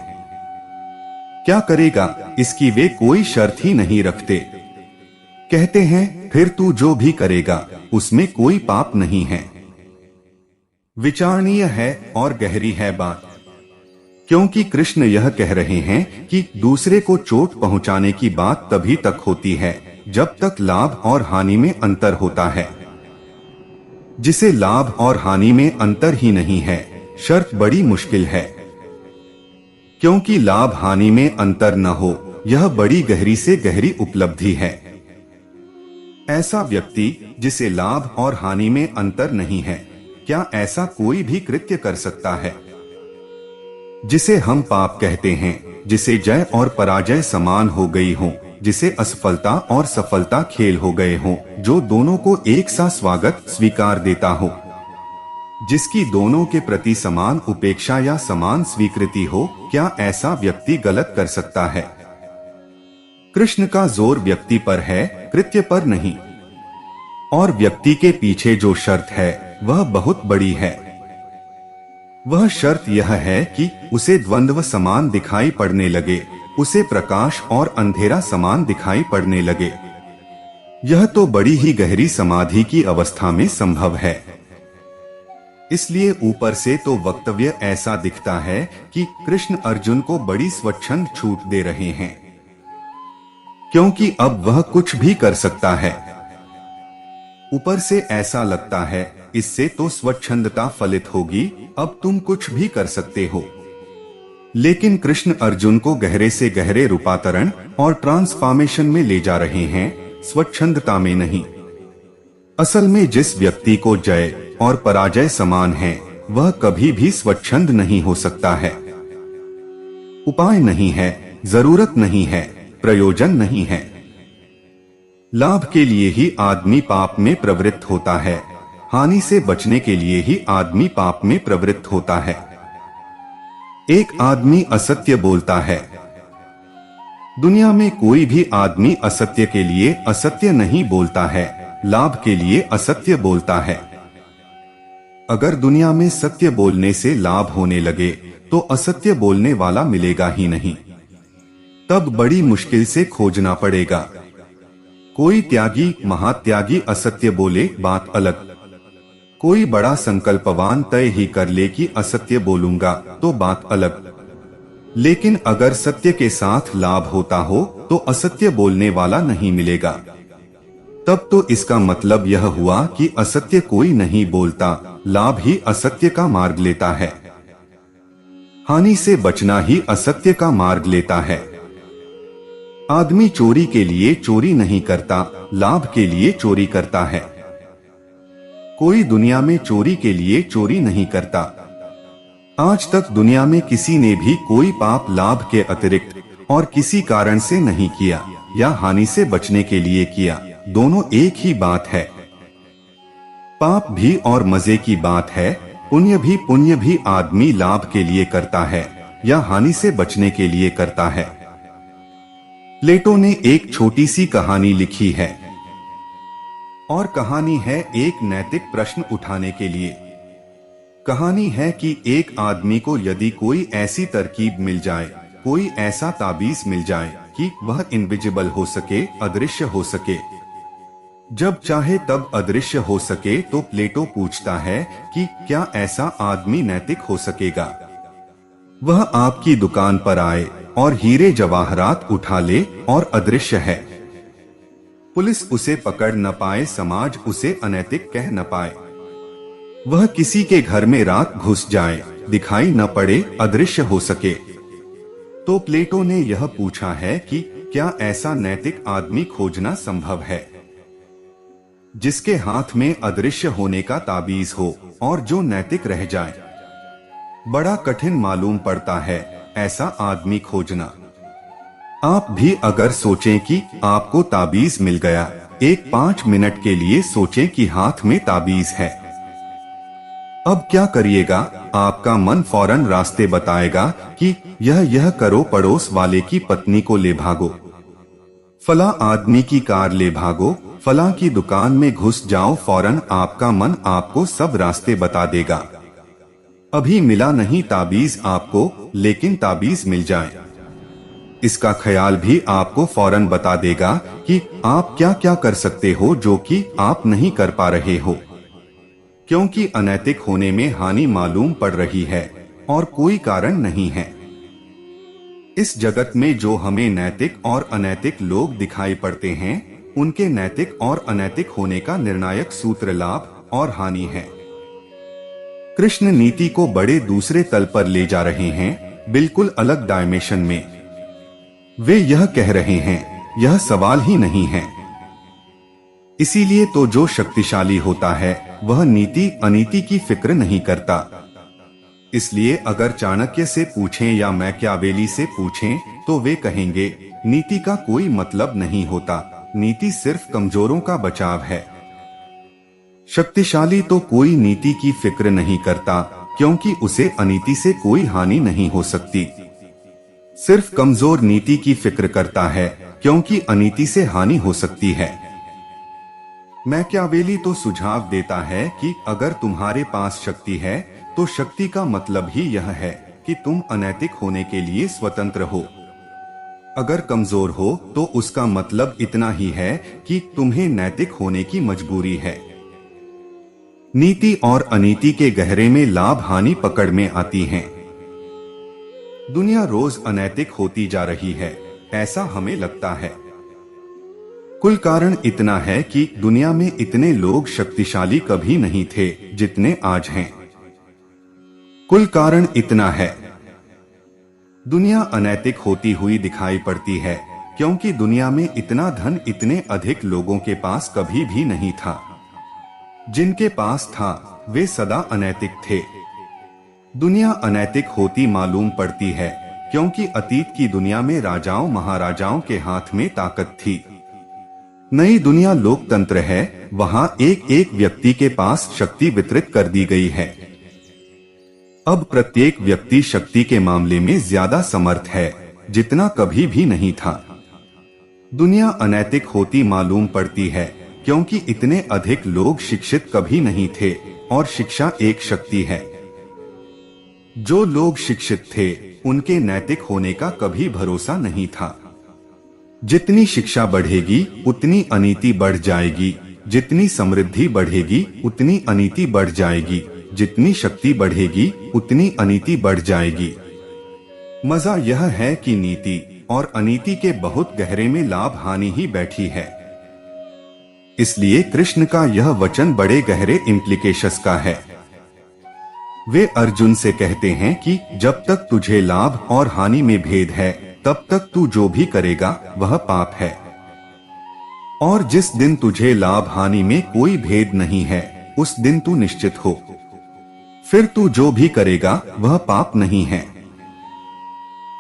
क्या करेगा इसकी वे कोई शर्त ही नहीं रखते। कहते हैं फिर तू जो भी करेगा उसमें कोई पाप नहीं है। विचारणीय है और गहरी है बात, क्योंकि कृष्ण यह कह रहे हैं कि दूसरे को चोट पहुंचाने की बात तभी तक होती है जब तक लाभ और हानि में अंतर होता है। जिसे लाभ और हानि में अंतर ही नहीं है, शर्त बड़ी मुश्किल है। क्योंकि लाभ हानि में अंतर न हो, यह बड़ी गहरी से गहरी उपलब्धि है। ऐसा व्यक्ति जिसे लाभ और हानि में अंतर नहीं है, क्या ऐसा कोई भी कृत्य कर सकता है? जिसे हम पाप कहते हैं, जिसे जय और पराजय समान हो गई हो, जिसे असफलता और सफलता खेल हो गए हो, जो दोनों को एक सा स्वागत स्वीकार देता हो, जिसकी दोनों के प्रति समान उपेक्षा या समान स्वीकृति हो, क्या ऐसा व्यक्ति गलत कर सकता है? कृष्ण का जोर व्यक्ति पर है, कृत्य पर नहीं। और व्यक्ति के पीछे जो शर्त है वह बहुत बड़ी है। वह शर्त यह है कि उसे द्वंद्व समान दिखाई पड़ने लगे, उसे प्रकाश और अंधेरा समान दिखाई पड़ने लगे। यह तो बड़ी ही गहरी समाधि की अवस्था में संभव है। इसलिए ऊपर से तो वक्तव्य ऐसा दिखता है कि कृष्ण अर्जुन को बड़ी स्वच्छंद छूट दे रहे हैं, क्योंकि अब वह कुछ भी कर सकता है। ऊपर से ऐसा लगता है इससे तो स्वच्छंदता फलित होगी, अब तुम कुछ भी कर सकते हो। लेकिन कृष्ण अर्जुन को गहरे से गहरे रूपांतरण और ट्रांसफॉर्मेशन में ले जा रहे हैं, स्वच्छंदता में नहीं। असल में जिस व्यक्ति को जय और पराजय समान है, वह कभी भी स्वच्छंद नहीं हो सकता है। उपाय नहीं है, जरूरत नहीं है, प्रयोजन नहीं है। लाभ के लिए ही आदमी पाप में प्रवृत्त होता है, हानि से बचने के लिए ही आदमी पाप में प्रवृत्त होता है। एक आदमी असत्य बोलता है। दुनिया में कोई भी आदमी असत्य के लिए असत्य नहीं बोलता है, लाभ के लिए असत्य बोलता है। अगर दुनिया में सत्य बोलने से लाभ होने लगे तो असत्य बोलने वाला मिलेगा ही नहीं। तब बड़ी मुश्किल से खोजना पड़ेगा। कोई त्यागी महात्यागी असत्य बोले, बात अलग। कोई बड़ा संकल्पवान तय ही कर ले कि असत्य बोलूंगा, तो बात अलग। लेकिन अगर सत्य के साथ लाभ होता हो तो असत्य बोलने वाला नहीं मिलेगा। तब तो इसका मतलब यह हुआ कि असत्य कोई नहीं बोलता, लाभ ही असत्य का मार्ग लेता है। हानि से बचना ही असत्य का मार्ग लेता है। आदमी चोरी के लिए चोरी नहीं करता, लाभ के लिए चोरी करता है। कोई दुनिया में चोरी के लिए चोरी नहीं करता। आज तक दुनिया में किसी ने भी कोई पाप लाभ के अतिरिक्त और किसी कारण से नहीं किया या हानि से बचने के लिए किया। दोनों एक ही बात है। पाप भी और मजे की बात है, पुण्य भी आदमी लाभ के लिए करता है, या हानि से बचने के लिए करता है। प्लेटो ने एक छोटी सी कहानी लिखी है और कहानी है एक नैतिक प्रश्न उठाने के लिए। कहानी है कि एक आदमी को यदि कोई ऐसी तरकीब मिल जाए, कोई ऐसा ताबीज मिल जाए कि वह इनविजिबल हो सके, अदृश्य हो सके, जब चाहे तब अदृश्य हो सके, तो प्लेटो पूछता है कि क्या ऐसा आदमी नैतिक हो सकेगा? वह आपकी दुकान पर आए और हीरे जवाहरात उठा ले और अदृश्य है। पुलिस उसे पकड़ न पाए, समाज उसे अनैतिक कह न पाए। वह किसी के घर में रात घुस जाए, दिखाई न पड़े, अदृश्य हो सके। तो प्लेटो ने यह पूछा है कि क्या ऐसा नैतिक आदमी खोजना संभव है जिसके हाथ में अदृश्य होने का ताबीज हो और जो नैतिक रह जाए? बड़ा कठिन मालूम पड़ता है ऐसा आदमी खोजना। आप भी अगर सोचें कि आपको ताबीज मिल गया, एक 5 मिनट के लिए सोचें कि हाथ में ताबीज है, अब क्या करिएगा? आपका मन फौरन रास्ते बताएगा कि यह करो, पड़ोस वाले की पत्नी को ले भागो, फला आदमी की कार ले भागो, फला की दुकान में घुस जाओ। फौरन आपका मन आपको सब रास्ते बता देगा। अभी मिला नहीं ताबीज आपको, लेकिन ताबीज मिल जाए, इसका ख्याल भी आपको फौरन बता देगा कि आप क्या क्या कर सकते हो जो कि आप नहीं कर पा रहे हो, क्योंकि अनैतिक होने में हानि मालूम पड़ रही है और कोई कारण नहीं है। इस जगत में जो हमें नैतिक और अनैतिक लोग दिखाई पड़ते हैं, उनके नैतिक और अनैतिक होने का निर्णायक सूत्र लाभ और हानि है। कृष्ण नीति को बड़े दूसरे तल पर ले जा रहे हैं, बिल्कुल अलग डायमेंशन में। वे यह कह रहे हैं, यह सवाल ही नहीं है। इसीलिए तो जो शक्तिशाली होता है वह नीति अनीति की फिक्र नहीं करता। इसलिए अगर चाणक्य से पूछें या मैकियावेली से पूछें तो वे कहेंगे नीति का कोई मतलब नहीं होता, नीति सिर्फ कमजोरों का बचाव है। शक्तिशाली तो कोई नीति की फिक्र नहीं करता, क्योंकि उसे अनीति से कोई हानि नहीं हो सकती। सिर्फ कमजोर नीति की फिक्र करता है, क्योंकि अनीति से हानि हो सकती है। मैकियावेली तो सुझाव देता है कि अगर तुम्हारे पास शक्ति है तो शक्ति का मतलब ही यह है कि तुम अनैतिक होने के लिए स्वतंत्र हो। अगर कमजोर हो तो उसका मतलब इतना ही है कि तुम्हें नैतिक होने की मजबूरी है। नीति और अनीति के गहरे में लाभ हानि पकड़ में आती हैं। दुनिया रोज अनैतिक होती जा रही है, ऐसा हमें लगता है। कुल कारण इतना है कि दुनिया में इतने लोग शक्तिशाली कभी नहीं थे जितने आज हैं। कुल कारण इतना है, दुनिया अनैतिक होती हुई दिखाई पड़ती है क्योंकि दुनिया में इतना धन इतने अधिक लोगों के पास कभी भी नहीं था। जिनके पास था वे सदा अनैतिक थे। दुनिया अनैतिक होती मालूम पड़ती है क्योंकि अतीत की दुनिया में राजाओं महाराजाओं के हाथ में ताकत थी। नई दुनिया लोकतंत्र है, वहां एक एक व्यक्ति के पास शक्ति वितरित कर दी गई है। अब प्रत्येक व्यक्ति शक्ति के मामले में ज्यादा समर्थ है जितना कभी भी नहीं था। दुनिया अनैतिक होती मालूम पड़ती है क्योंकि इतने अधिक लोग शिक्षित कभी नहीं थे और शिक्षा एक शक्ति है। जो लोग शिक्षित थे उनके नैतिक होने का कभी भरोसा नहीं था। जितनी शिक्षा बढ़ेगी उतनी अनीति बढ़ जाएगी, जितनी समृद्धि बढ़ेगी उतनी अनीति बढ़ जाएगी, जितनी शक्ति बढ़ेगी उतनी अनीति बढ़ जाएगी। मजा यह है कि नीति और अनीति के बहुत गहरे में लाभ हानि ही बैठी है। इसलिए कृष्ण का यह वचन बड़े गहरे इम्प्लीकेशंस का है। वे अर्जुन से कहते हैं कि जब तक तुझे लाभ और हानि में भेद है तब तक तू जो भी करेगा वह पाप है, और जिस दिन तुझे लाभ हानि में कोई भेद नहीं है उस दिन तू निश्चित हो, फिर तू जो भी करेगा वह पाप नहीं है।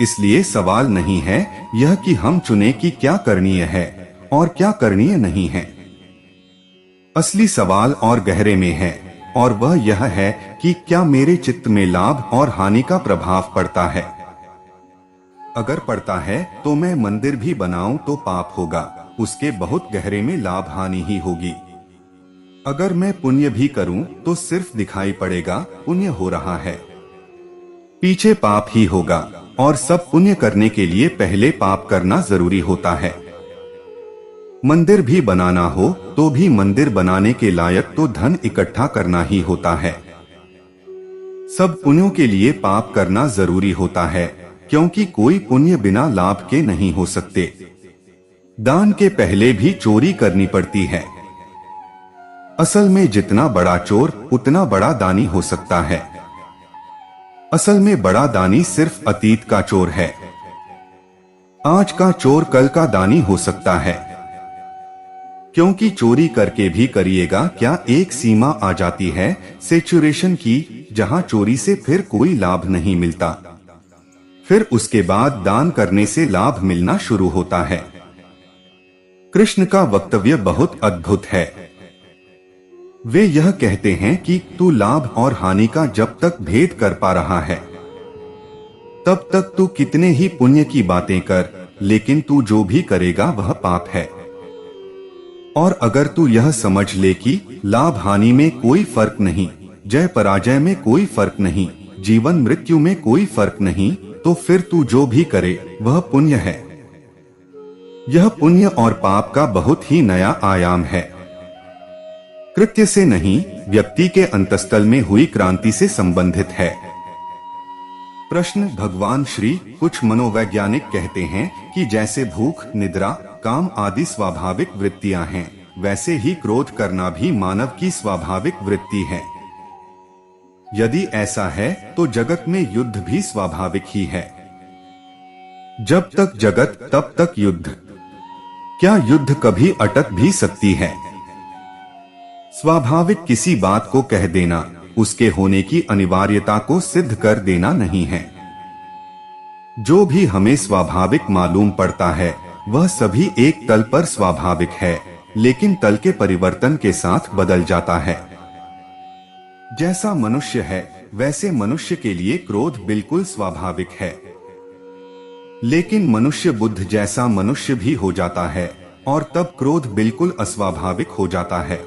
इसलिए सवाल नहीं है यह कि हम चुने कि क्या करणीय है और क्या करणीय नहीं है। असली सवाल और गहरे में है, और वह यह है कि क्या मेरे चित्त में लाभ और हानि का प्रभाव पड़ता है। अगर पड़ता है तो मैं मंदिर भी बनाऊं तो पाप होगा, उसके बहुत गहरे में लाभ हानि ही होगी। अगर मैं पुण्य भी करूं तो सिर्फ दिखाई पड़ेगा पुण्य हो रहा है, पीछे पाप ही होगा। और सब पुण्य करने के लिए पहले पाप करना जरूरी होता है। मंदिर भी बनाना हो तो भी मंदिर बनाने के लायक तो धन इकट्ठा करना ही होता है। सब पुण्यों के लिए पाप करना जरूरी होता है, क्योंकि कोई पुण्य बिना लाभ के नहीं हो सकते। दान के पहले भी चोरी करनी पड़ती है। असल में जितना बड़ा चोर उतना बड़ा दानी हो सकता है। असल में बड़ा दानी सिर्फ अतीत का चोर है। आज का चोर कल का दानी हो सकता है, क्योंकि चोरी करके भी करिएगा क्या, एक सीमा आ जाती है सेचुरेशन की, जहां चोरी से फिर कोई लाभ नहीं मिलता। फिर उसके बाद दान करने से लाभ मिलना शुरू होता है। कृष्ण का वक्तव्य बहुत अद्भुत है। वे यह कहते हैं कि तू लाभ और हानि का जब तक भेद कर पा रहा है तब तक तू कितने ही पुण्य की बातें कर, लेकिन तू जो भी करेगा वह पाप है। और अगर तू यह समझ ले कि लाभ हानि में कोई फर्क नहीं, जय पराजय में कोई फर्क नहीं, जीवन मृत्यु में कोई फर्क नहीं, तो फिर तू जो भी करे वह पुण्य है। यह पुण्य और पाप का बहुत ही नया आयाम है। कृत्य से नहीं, व्यक्ति के अंतस्तल में हुई क्रांति से संबंधित है। प्रश्न भगवान श्री कुछ मनोवैज्ञानिक कहते हैं कि जैसे भूख, निद्रा, काम आदि स्वाभाविक वृत्तियां हैं, वैसे ही क्रोध करना भी मानव की स्वाभाविक वृत्ति है। यदि ऐसा है तो जगत में युद्ध भी स्वाभाविक ही है। जब तक जगत तब तक युद्ध। क्या युद्ध कभी अटक भी सकती है? स्वाभाविक किसी बात को कह देना उसके होने की अनिवार्यता को सिद्ध कर देना नहीं है। जो भी हमें स्वाभाविक मालूम पड़ता है वह सभी एक तल पर स्वाभाविक है, लेकिन तल के परिवर्तन के साथ बदल जाता है। जैसा मनुष्य है वैसे मनुष्य के लिए क्रोध बिल्कुल स्वाभाविक है, लेकिन मनुष्य बुद्ध जैसा मनुष्य भी हो जाता है और तब क्रोध बिल्कुल अस्वाभाविक हो जाता है।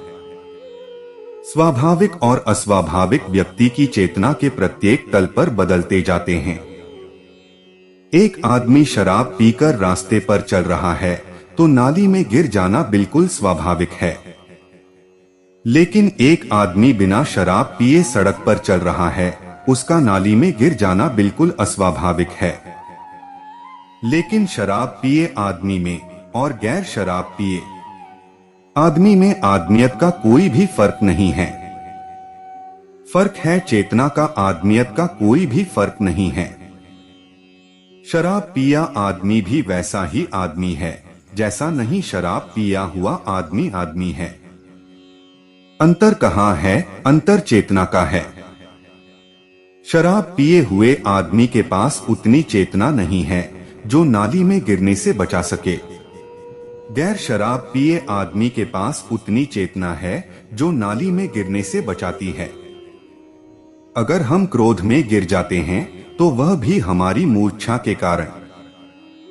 स्वाभाविक और अस्वाभाविक व्यक्ति की चेतना के प्रत्येक तल पर बदलते जाते हैं। एक आदमी शराब पीकर रास्ते पर चल रहा है तो नाली में गिर जाना बिल्कुल स्वाभाविक है, लेकिन एक आदमी बिना शराब पिए सड़क पर चल रहा है, उसका नाली में गिर जाना बिल्कुल अस्वाभाविक है। लेकिन शराब पिए आदमी में और गैर शराब पिए आदमी में आदमियत का कोई भी फर्क नहीं है। फर्क है चेतना का, आदमियत का कोई भी फर्क नहीं है। शराब पिया आदमी भी वैसा ही आदमी है जैसा नहीं शराब पिया हुआ आदमी आदमी है। अंतर कहाँ है? अंतर चेतना का है। शराब पिए हुए आदमी के पास उतनी चेतना नहीं है जो नाली में गिरने से बचा सके। गैर शराब पिए आदमी के पास उतनी चेतना है जो नाली में गिरने से बचाती है। अगर हम क्रोध में गिर जाते हैं तो वह भी हमारी मूर्छा के कारण,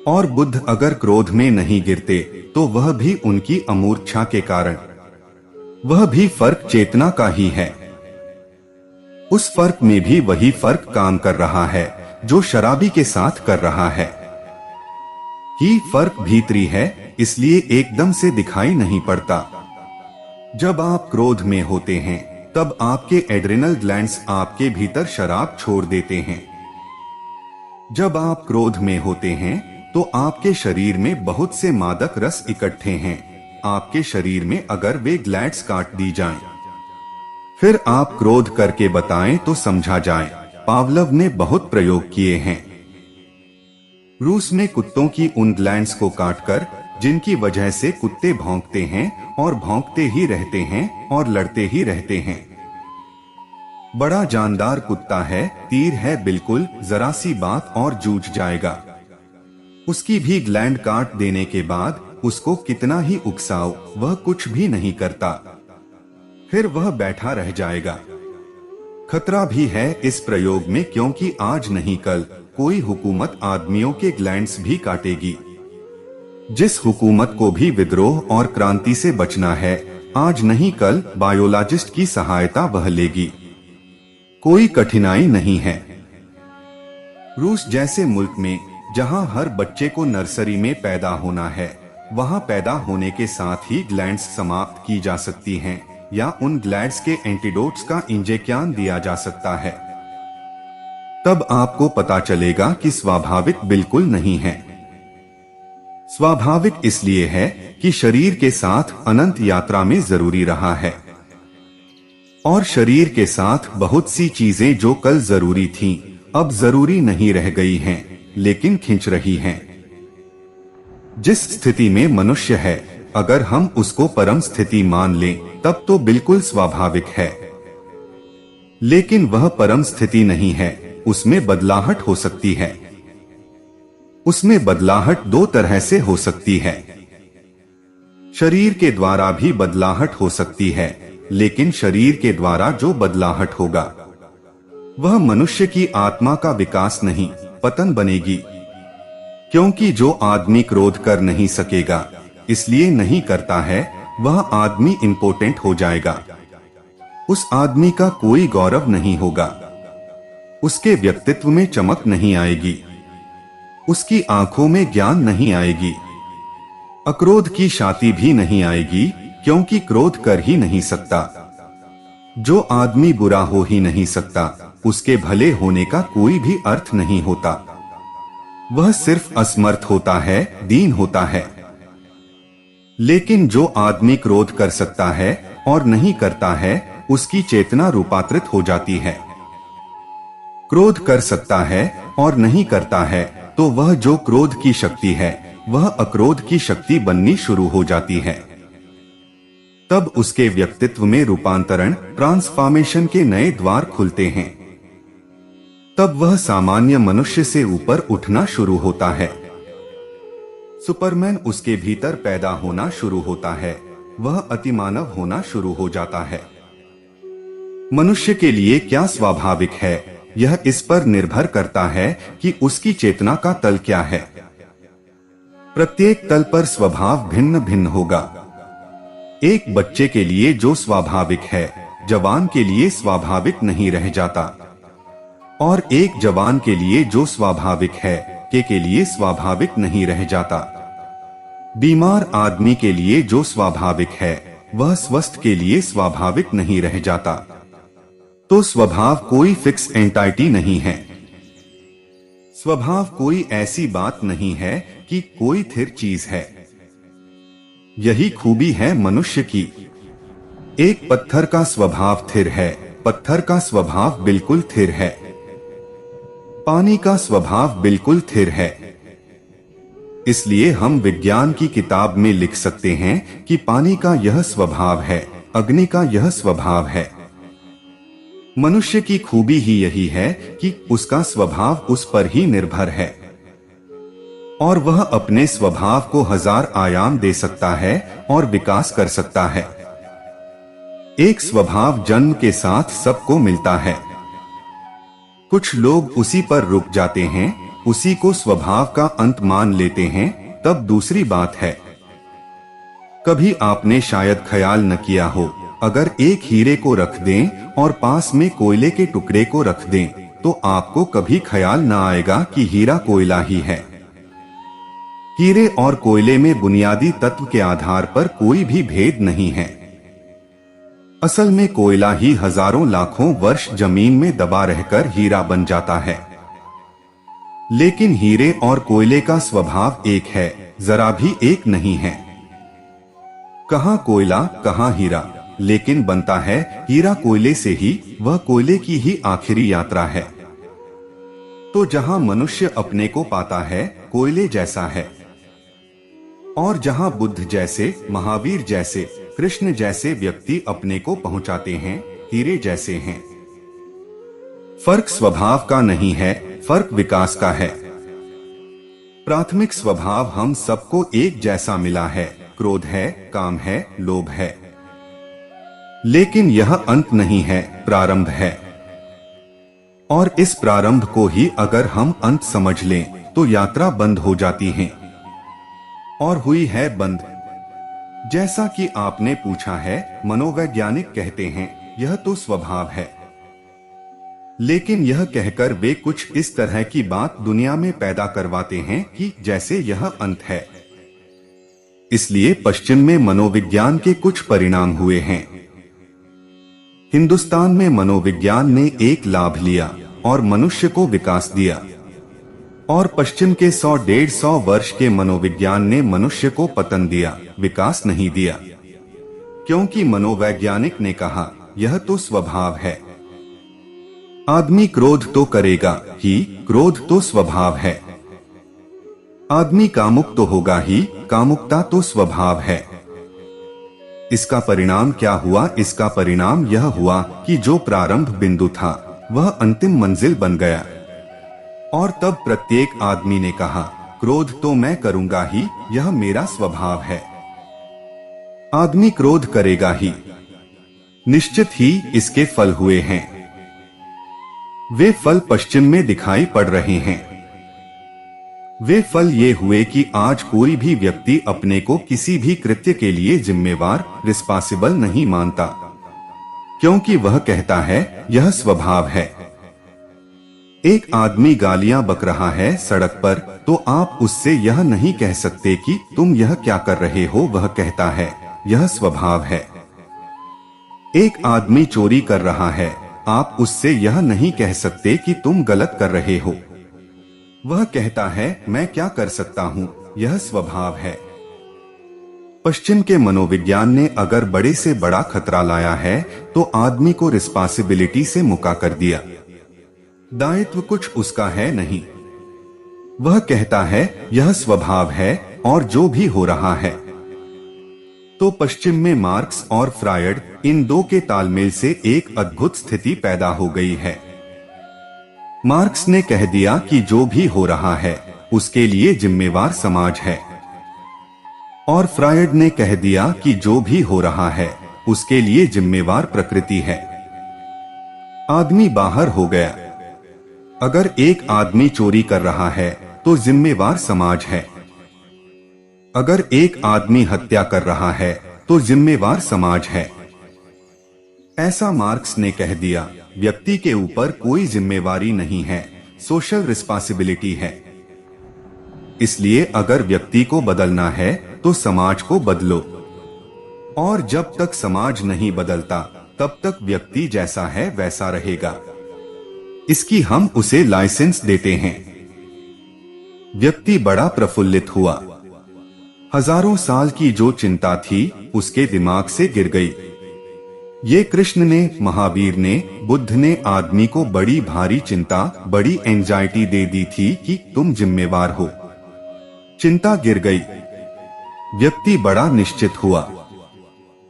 और बुद्ध अगर क्रोध में नहीं गिरते तो वह भी उनकी अमूर्छा के कारण। वह भी फर्क चेतना का ही है। उस फर्क में भी वही फर्क काम कर रहा है जो शराबी के साथ कर रहा है। ही फर्क भीतरी है, इसलिए एकदम से दिखाई नहीं पड़ता। जब आप क्रोध में होते हैं तब आपके एड्रेनल ग्लैंड्स आपके भीतर शराब छोड़ देते हैं। जब आप क्रोध में होते हैं तो आपके शरीर में बहुत से मादक रस इकट्ठे हैं। आपके शरीर में अगर वे ग्लैंड्स काट दी जाएं, फिर आप क्रोध करके बताएं तो समझा जाए। पावलव ने बहुत प्रयोग किए हैं। रूस में कुत्तों की उन ग्लैंड्स को काटकर, जिनकी वजह से कुत्ते भौंकते हैं और भौंकते ही रहते हैं और लड़ते ही रहते हैं। बड़ा जानदार कुत्ता है, तीर है बिल्कुल, जरा सी बात और जूझ जाएगा। उसकी भी ग्लैंड काट देने के बाद उसको कितना ही उकसाओ वह कुछ भी नहीं करता, फिर वह बैठा रह जाएगा। खतरा भी है इस प्रयोग में, क्योंकि आज नहीं कल कोई हुकूमत आदमियों के ग्लैंड्स भी काटेगी। जिस हुकूमत को भी विद्रोह और क्रांति से बचना है, आज नहीं कल बायोलॉजिस्ट की सहायता वह लेगी। कोई कठिनाई नहीं है। रूस जैसे मुल्क में जहां हर बच्चे को नर्सरी में पैदा होना है, वहां पैदा होने के साथ ही ग्लैंड्स समाप्त की जा सकती हैं या उन ग्लैंड्स के एंटीडोट्स का इंजेक्शन दिया जा सकता है। तब आपको पता चलेगा कि स्वाभाविक बिल्कुल नहीं है। स्वाभाविक इसलिए है कि शरीर के साथ अनंत यात्रा में जरूरी रहा है और शरीर के साथ बहुत सी चीजें जो कल जरूरी थीं, अब जरूरी नहीं रह गई हैं, लेकिन खिंच रही हैं। जिस स्थिति में मनुष्य है, अगर हम उसको परम स्थिति मान लें, तब तो बिल्कुल स्वाभाविक है। लेकिन वह परम स्थिति नहीं है, उसमें बदलाहट हो सकती है। उसमें बदलाहट दो तरह से हो सकती है। शरीर के द्वारा भी बदलाहट हो सकती है, लेकिन शरीर के द्वारा जो बदलाहट होगा वह मनुष्य की आत्मा का विकास नहीं, पतन बनेगी। क्योंकि जो आदमी क्रोध कर नहीं सकेगा, इसलिए नहीं करता है, वह आदमी इम्पोर्टेंट हो जाएगा। उस आदमी का कोई गौरव नहीं होगा, उसके व्यक्तित्व में चमक नहीं आएगी, उसकी आंखों में ज्ञान नहीं आएगी, अक्रोध की शाति भी नहीं आएगी, क्योंकि क्रोध कर ही नहीं सकता। जो आदमी बुरा हो ही नहीं सकता, उसके भले होने का कोई भी अर्थ नहीं होता। वह सिर्फ असमर्थ होता है, दीन होता है। लेकिन जो आदमी क्रोध कर सकता है और नहीं करता है, उसकी चेतना रूपांतरित हो जाती है। क्रोध कर सकता है और नहीं करता है, तो वह जो क्रोध की शक्ति है, वह अक्रोध की शक्ति बननी शुरू हो जाती है। तब उसके व्यक्तित्व में रूपांतरण, ट्रांसफॉर्मेशन के नए द्वार खुलते हैं। तब वह सामान्य मनुष्य से ऊपर उठना शुरू होता है। सुपरमैन उसके भीतर पैदा होना शुरू होता है, वह अतिमानव होना शुरू हो जाता है। मनुष्य के लिए क्या स्वाभाविक है, यह इस पर निर्भर करता है कि उसकी चेतना का तल क्या है। प्रत्येक तल पर स्वभाव भिन्न भिन्न होगा। एक बच्चे के लिए जो स्वाभाविक है, जवान के लिए स्वाभाविक नहीं रह जाता, और एक जवान के लिए जो स्वाभाविक है, के लिए स्वाभाविक नहीं रह जाता। बीमार आदमी के लिए जो स्वाभाविक है, वह स्वस्थ के लिए स्वाभाविक नहीं रह जाता। तो स्वभाव कोई फिक्स एंटाइटी नहीं है। स्वभाव कोई ऐसी बात नहीं है कि कोई स्थिर चीज है। यही खूबी है मनुष्य की। एक पत्थर का स्वभाव स्थिर है, पत्थर का स्वभाव बिल्कुल स्थिर है। पानी का स्वभाव बिल्कुल स्थिर है। इसलिए हम विज्ञान की किताब में लिख सकते हैं कि पानी का यह स्वभाव है, अग्नि का यह स्वभाव है। मनुष्य की खूबी ही यही है कि उसका स्वभाव उस पर ही निर्भर है और वह अपने स्वभाव को हजार आयाम दे सकता है और विकास कर सकता है। एक स्वभाव जन्म के साथ सबको मिलता है। कुछ लोग उसी पर रुक जाते हैं, उसी को स्वभाव का अंत मान लेते हैं, तब दूसरी बात है। कभी आपने शायद ख्याल न किया हो, अगर एक हीरे को रख दें और पास में कोयले के टुकड़े को रख दें, तो आपको कभी ख्याल न आएगा कि हीरा कोयला ही है। हीरे और कोयले में बुनियादी तत्व के आधार पर कोई भी भेद नहीं है। असल में कोयला ही हजारों लाखों वर्ष जमीन में दबा रहकर हीरा बन जाता है। लेकिन हीरे और कोयले का स्वभाव एक है, जरा भी एक नहीं है। कहां कोयला कहां हीरा, लेकिन बनता है हीरा कोयले से ही, वह कोयले की ही आखिरी यात्रा है। तो जहां मनुष्य अपने को पाता है, कोयले जैसा है, और जहां बुद्ध जैसे, महावीर जैसे, कृष्ण जैसे व्यक्ति अपने को पहुंचाते हैं, हीरे जैसे हैं। फर्क स्वभाव का नहीं है, फर्क विकास का है। प्राथमिक स्वभाव हम सबको एक जैसा मिला है, क्रोध है, काम है, लोभ है। लेकिन यह अंत नहीं है, प्रारंभ है। और इस प्रारंभ को ही अगर हम अंत समझ लें तो यात्रा बंद हो जाती है, और हुई है बंद। जैसा कि आपने पूछा है, मनोवैज्ञानिक कहते हैं यह तो स्वभाव है, लेकिन यह कहकर वे कुछ इस तरह की बात दुनिया में पैदा करवाते हैं कि जैसे यह अंत है। इसलिए पश्चिम में मनोविज्ञान के कुछ परिणाम हुए हैं। हिंदुस्तान में मनोविज्ञान ने एक लाभ लिया और मनुष्य को विकास दिया, और पश्चिम के 100-150 वर्ष के मनोविज्ञान ने मनुष्य को पतन दिया, विकास नहीं दिया। क्योंकि मनोवैज्ञानिक ने कहा यह तो स्वभाव है, आदमी क्रोध तो करेगा ही, क्रोध तो स्वभाव है। आदमी कामुक तो होगा ही, कामुकता तो स्वभाव है। इसका परिणाम क्या हुआ? इसका परिणाम यह हुआ कि जो प्रारंभ बिंदु था वह अंतिम मंजिल बन गया, और तब प्रत्येक आदमी ने कहा क्रोध तो मैं करूंगा ही, यह मेरा स्वभाव है। आदमी क्रोध करेगा ही, निश्चित ही इसके फल हुए हैं। वे फल पश्चिम में दिखाई पड़ रहे हैं। वे फल ये हुए कि आज कोई भी व्यक्ति अपने को किसी भी कृत्य के लिए जिम्मेवार, रिस्पांसिबल नहीं मानता, क्योंकि वह कहता है यह स्वभाव है। एक आदमी गालियां बक रहा है सड़क पर, तो आप उससे यह नहीं कह सकते कि तुम यह क्या कर रहे हो, वह कहता है यह स्वभाव है। एक आदमी चोरी कर रहा है, आप उससे यह नहीं कह सकते कि तुम गलत कर रहे हो, वह कहता है मैं क्या कर सकता हूँ, यह स्वभाव है। पश्चिम के मनोविज्ञान ने अगर बड़े से बड़ा खतरा लाया है तो आदमी को रिस्पांसिबिलिटी से मुका कर दिया। दायित्व कुछ उसका है नहीं, वह कहता है यह स्वभाव है और जो भी हो रहा है। तो पश्चिम में मार्क्स और फ्रायड, इन दो के तालमेल से एक अद्भुत स्थिति पैदा हो गई है। मार्क्स ने कह दिया कि जो भी हो रहा है उसके लिए जिम्मेवार समाज है, और फ्रायड ने कह दिया कि जो भी हो रहा है उसके लिए जिम्मेवार प्रकृति है। आदमी बाहर हो गया। अगर एक आदमी चोरी कर रहा है तो जिम्मेवार समाज है, अगर एक आदमी हत्या कर रहा है तो जिम्मेवार समाज है। ऐसा मार्क्स ने कह दिया। व्यक्ति के ऊपर कोई जिम्मेवारी नहीं है, सोशल रिस्पांसिबिलिटी है। इसलिए अगर व्यक्ति को बदलना है तो समाज को बदलो, और जब तक समाज नहीं बदलता तब तक व्यक्ति जैसा है वैसा रहेगा। इसकी हम उसे लाइसेंस देते हैं। व्यक्ति बड़ा प्रफुल्लित हुआ। हजारों साल की जो चिंता थी उसके दिमाग से गिर गई। ये कृष्ण ने, महावीर ने, बुद्ध ने आदमी को बड़ी भारी चिंता, बड़ी एंजाइटी दे दी थी कि तुम जिम्मेवार हो। चिंता गिर गई, व्यक्ति बड़ा निश्चित हुआ।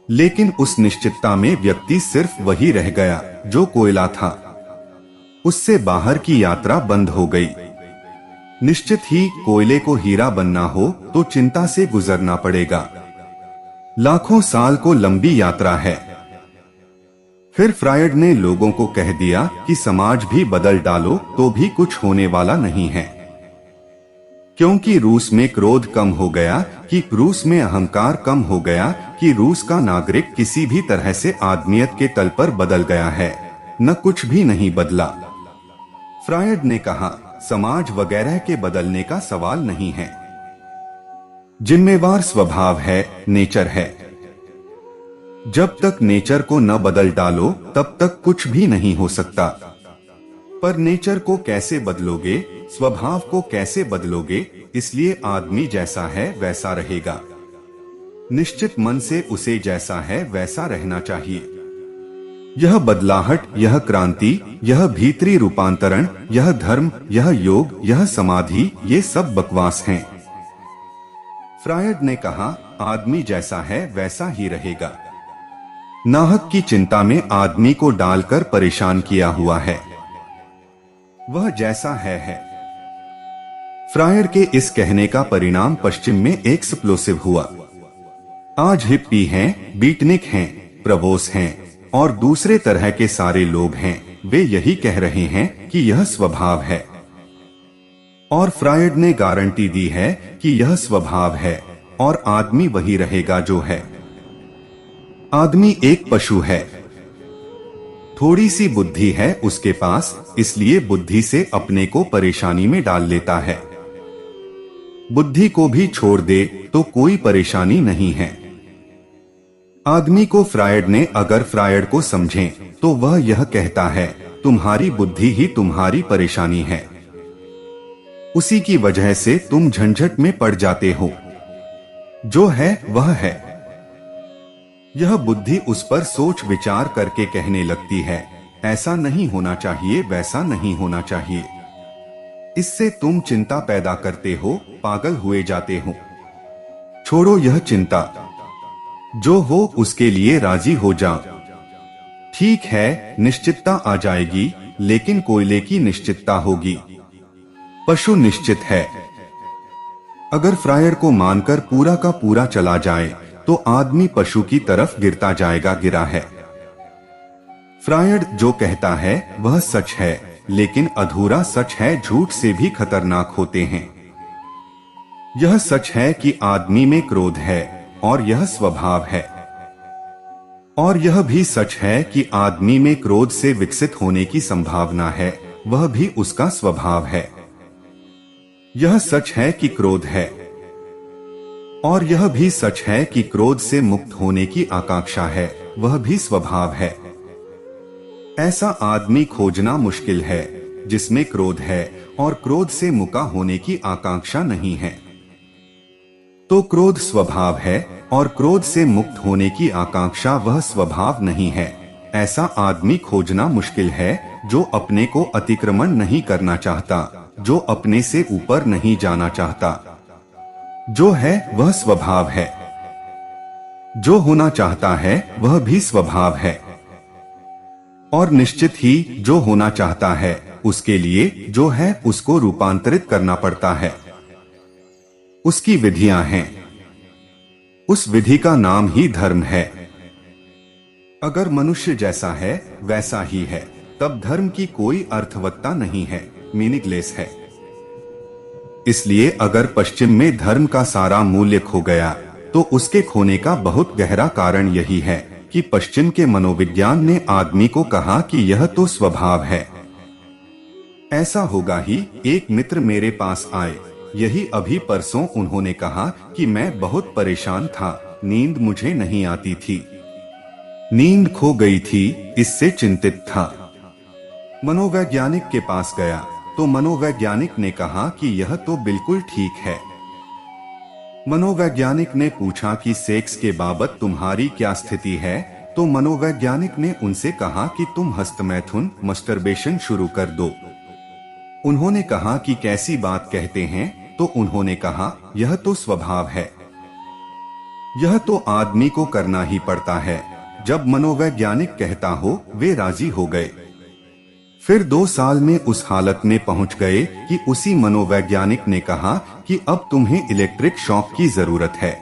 लेकिन उस निश्चितता में व्यक्ति सिर्फ वही रह गया जो कोयला था, उससे बाहर की यात्रा बंद हो गई। निश्चित ही कोयले को हीरा बनना हो तो चिंता से गुजरना पड़ेगा। लाखों साल को लंबी यात्रा है। फिर फ्रायड ने लोगों को कह दिया कि समाज भी बदल डालो तो भी कुछ होने वाला नहीं है, क्योंकि रूस में क्रोध कम हो गया, कि रूस में अहंकार कम हो गया, कि रूस का नागरिक किसी भी तरह से आदमियत के तल पर बदल गया है, न कुछ भी नहीं बदला। फ्रायड ने कहा समाज वगैरह के बदलने का सवाल नहीं है, जिम्मेवार स्वभाव है, नेचर है। जब तक नेचर को न बदल डालो तब तक कुछ भी नहीं हो सकता। पर नेचर को कैसे बदलोगे, स्वभाव को कैसे बदलोगे? इसलिए आदमी जैसा है वैसा रहेगा। निश्चित मन से उसे जैसा है वैसा रहना चाहिए। यह बदलाहट, यह क्रांति, यह भीतरी रूपांतरण, यह धर्म, यह योग, यह समाधि, ये सब बकवास हैं। फ्रायड ने कहा आदमी जैसा है वैसा ही रहेगा। नाहक की चिंता में आदमी को डालकर परेशान किया हुआ है, वह जैसा है। फ्रायड के इस कहने का परिणाम पश्चिम में एक्सप्लोसिव हुआ। आज हिप्पी हैं, बीटनिक हैं, प्रवोस हैं और दूसरे तरह के सारे लोग हैं वे यही कह रहे हैं कि यह स्वभाव है। और फ्रायड ने गारंटी दी है कि यह स्वभाव है और आदमी वही रहेगा जो है। आदमी एक पशु है, थोड़ी सी बुद्धि है उसके पास, इसलिए बुद्धि से अपने को परेशानी में डाल लेता है। बुद्धि को भी छोड़ दे तो कोई परेशानी नहीं है। आदमी को फ्रायड ने अगर फ्रायड को समझें तो वह यह कहता है, तुम्हारी बुद्धि ही तुम्हारी परेशानी है, उसी की वजह से तुम झंझट में पड़ जाते हो। जो है वह है। यह बुद्धि उस पर सोच विचार करके कहने लगती है, ऐसा नहीं होना चाहिए, वैसा नहीं होना चाहिए। इससे तुम चिंता पैदा करते हो, पागल हुए जाते हो। छोड़ो यह चिंता, जो हो उसके लिए राजी हो जा। ठीक है, निश्चितता आ जाएगी, लेकिन कोयले की निश्चितता होगी। पशु निश्चित है। अगर फ्रायर को मानकर पूरा का पूरा चला जाए तो आदमी पशु की तरफ गिरता जाएगा, गिरा है। फ्रायड जो कहता है वह सच है, लेकिन अधूरा सच है झूठ से भी खतरनाक होते हैं। यह सच है कि आदमी में क्रोध है और यह स्वभाव है, और यह भी सच है कि आदमी में क्रोध से विकसित होने की संभावना है, वह भी उसका स्वभाव है। यह सच है कि क्रोध है, और यह भी सच है कि क्रोध से मुक्त होने की आकांक्षा है, वह भी स्वभाव है। ऐसा आदमी खोजना मुश्किल है जिसमें क्रोध है और क्रोध से मुका होने की आकांक्षा नहीं है। तो क्रोध स्वभाव है और क्रोध से मुक्त होने की आकांक्षा वह स्वभाव नहीं है। ऐसा आदमी खोजना मुश्किल है जो अपने को अतिक्रमण नहीं करना चाहता, जो अपने से ऊपर नहीं जाना चाहता। जो है वह स्वभाव है। जो होना चाहता है वह भी स्वभाव है। और निश्चित ही जो होना चाहता है उसके लिए जो है उसको रूपांतरित करना पड़ता है। उसकी विधियां हैं। उस विधि का नाम ही धर्म है। अगर मनुष्य जैसा है वैसा ही है, तब धर्म की कोई अर्थवत्ता नहीं है, मीनिंगलेस है। इसलिए अगर पश्चिम में धर्म का सारा मूल्य खो गया तो उसके खोने का बहुत गहरा कारण यही है कि पश्चिम के मनोविज्ञान ने आदमी को कहा कि यह तो स्वभाव है। ऐसा होगा ही। एक मित्र मेरे पास आए, यही अभी परसों उन्होंने कहा कि मैं बहुत परेशान था, नींद मुझे नहीं आती थी, नींद खो गई थी, इससे चिंतित था। मनोवैज्ञानिक के पास गया तो मनोवैज्ञानिक ने कहा कि यह तो बिल्कुल ठीक है। मनोवैज्ञानिक ने पूछा कि सेक्स के बाबत तुम्हारी क्या स्थिति है, तो मनोवैज्ञानिक ने उनसे कहा कि तुम हस्तमैथुन मस्टरबेशन शुरू कर दो। उन्होंने कहा कि कैसी बात कहते हैं, तो उन्होंने कहा यह तो स्वभाव है, यह तो आदमी को करना ही पड़ता है। जब मनोवैज्ञानिक कहता हो वे राजी हो गए। फिर 2 साल में उस हालत में पहुंच गए कि उसी मनोवैज्ञानिक ने कहा कि अब तुम्हें इलेक्ट्रिक शॉक की जरूरत है,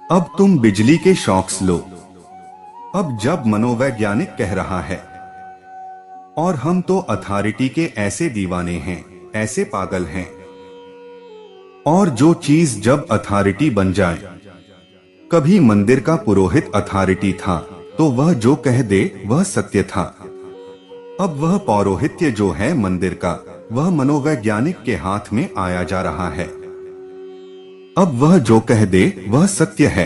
अब तुम बिजली के शॉक्स लो। अब जब मनोवैज्ञानिक कह रहा है, और हम तो अथॉरिटी के ऐसे दीवाने हैं, ऐसे पागल हैं। और जो चीज जब अथॉरिटी बन जाए, कभी मंदिर का पुरोहित अथॉरिटी था तो वह जो कह दे वह सत्य था। अब वह पौरोहित्य जो है मंदिर का, वह मनोवैज्ञानिक के हाथ में आया जा रहा है। अब वह जो कह दे वह सत्य है।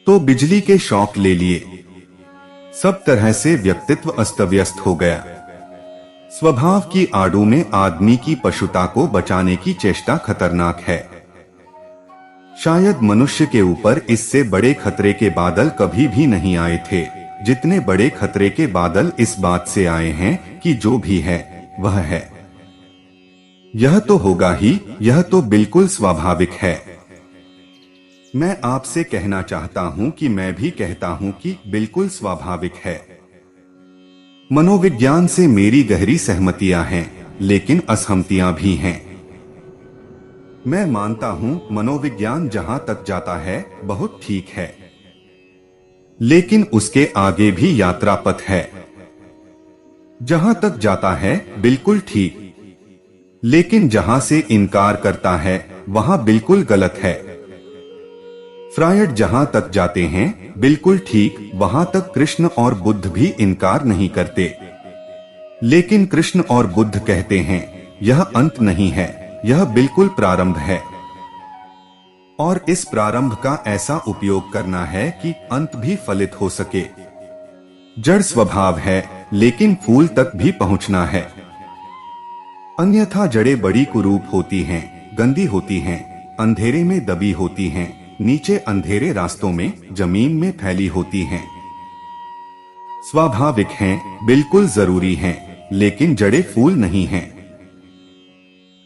तो बिजली के शॉक ले लिए, सब तरह से व्यक्तित्व अस्तव्यस्त हो गया। स्वभाव की आड़ू में आदमी की पशुता को बचाने की चेष्टा खतरनाक है। शायद मनुष्य के ऊपर इससे बड़े खतरे के बादल कभी भी नहीं आए थे, जितने बड़े खतरे के बादल इस बात से आए हैं कि जो भी है वह है। यह तो होगा ही, यह तो बिल्कुल स्वाभाविक है। मैं आपसे कहना चाहता हूं कि मैं भी कहता हूं कि बिल्कुल स्वाभाविक है। मनोविज्ञान से मेरी गहरी सहमतियां हैं, लेकिन असहमतियां भी हैं। मैं मानता हूं मनोविज्ञान जहां तक जाता है बहुत ठीक है, लेकिन उसके आगे भी यात्रा पथ है। जहां तक जाता है बिल्कुल ठीक, लेकिन जहां से इनकार करता है वहां बिल्कुल गलत है। फ्रायड जहां तक जाते हैं बिल्कुल ठीक, वहां तक कृष्ण और बुद्ध भी इनकार नहीं करते। लेकिन कृष्ण और बुद्ध कहते हैं यह अंत नहीं है, यह बिल्कुल प्रारंभ है, और इस प्रारंभ का ऐसा उपयोग करना है कि अंत भी फलित हो सके। जड़ स्वभाव है, लेकिन फूल तक भी पहुंचना है। अन्यथा जड़ें बड़ी कुरूप होती हैं, गंदी होती हैं, अंधेरे में दबी होती हैं, नीचे अंधेरे रास्तों में, जमीन में फैली होती हैं। स्वाभाविक हैं, बिल्कुल जरूरी हैं, लेकिन जड़ें फूल नहीं हैं।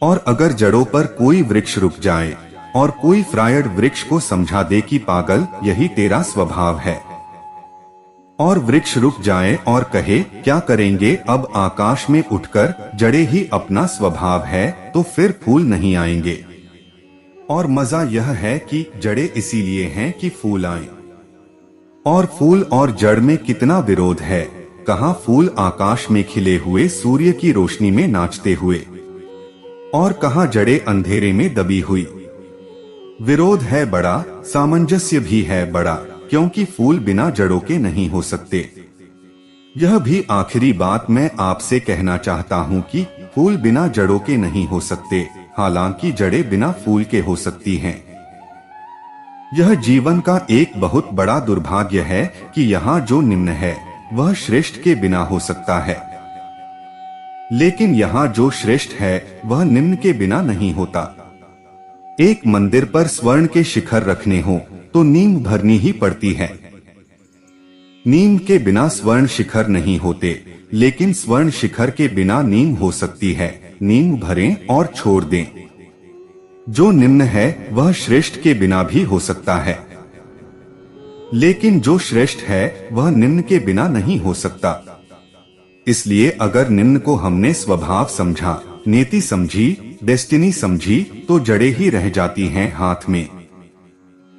और अगर जड़ों पर कोई वृक्ष रुक जाए और कोई फ्रायड वृक्ष को समझा दे कि पागल यही तेरा स्वभाव है, और वृक्ष रुक जाए और कहे क्या करेंगे अब आकाश में उठकर, जड़ें ही अपना स्वभाव है, तो फिर फूल नहीं आएंगे। और मजा यह है कि जड़ें इसीलिए हैं कि फूल आए। और फूल और जड़ में कितना विरोध है। कहाँ फूल आकाश में खिले हुए सूर्य की रोशनी में नाचते हुए, और कहाँ जड़ें अंधेरे में दबी हुई। विरोध है बड़ा, सामंजस्य भी है बड़ा, क्योंकि फूल बिना जड़ों के नहीं हो सकते। यह भी आखिरी बात मैं आपसे कहना चाहता हूँ कि फूल बिना जड़ों के नहीं हो सकते, हालांकि जड़ें बिना फूल के हो सकती हैं। यह जीवन का एक बहुत बड़ा दुर्भाग्य है कि यहाँ जो निम्न है वह श्रेष्ठ के बिना हो सकता है, लेकिन यहाँ जो श्रेष्ठ है वह निम्न के बिना नहीं होता। एक मंदिर पर स्वर्ण के शिखर रखने हो तो नींव भरनी ही पड़ती है। नींव के बिना स्वर्ण शिखर नहीं होते, लेकिन स्वर्ण शिखर के बिना नींव हो सकती है। नींव भरें और छोड़ दें। जो निम्न है वह श्रेष्ठ के बिना भी हो सकता है, लेकिन जो श्रेष्ठ है वह निम्न के बिना नहीं हो सकता। इसलिए अगर निम्न को हमने स्वभाव समझा, नीति समझी, डेस्टिनी समझी, तो जड़ें ही रह जाती हैं हाथ में।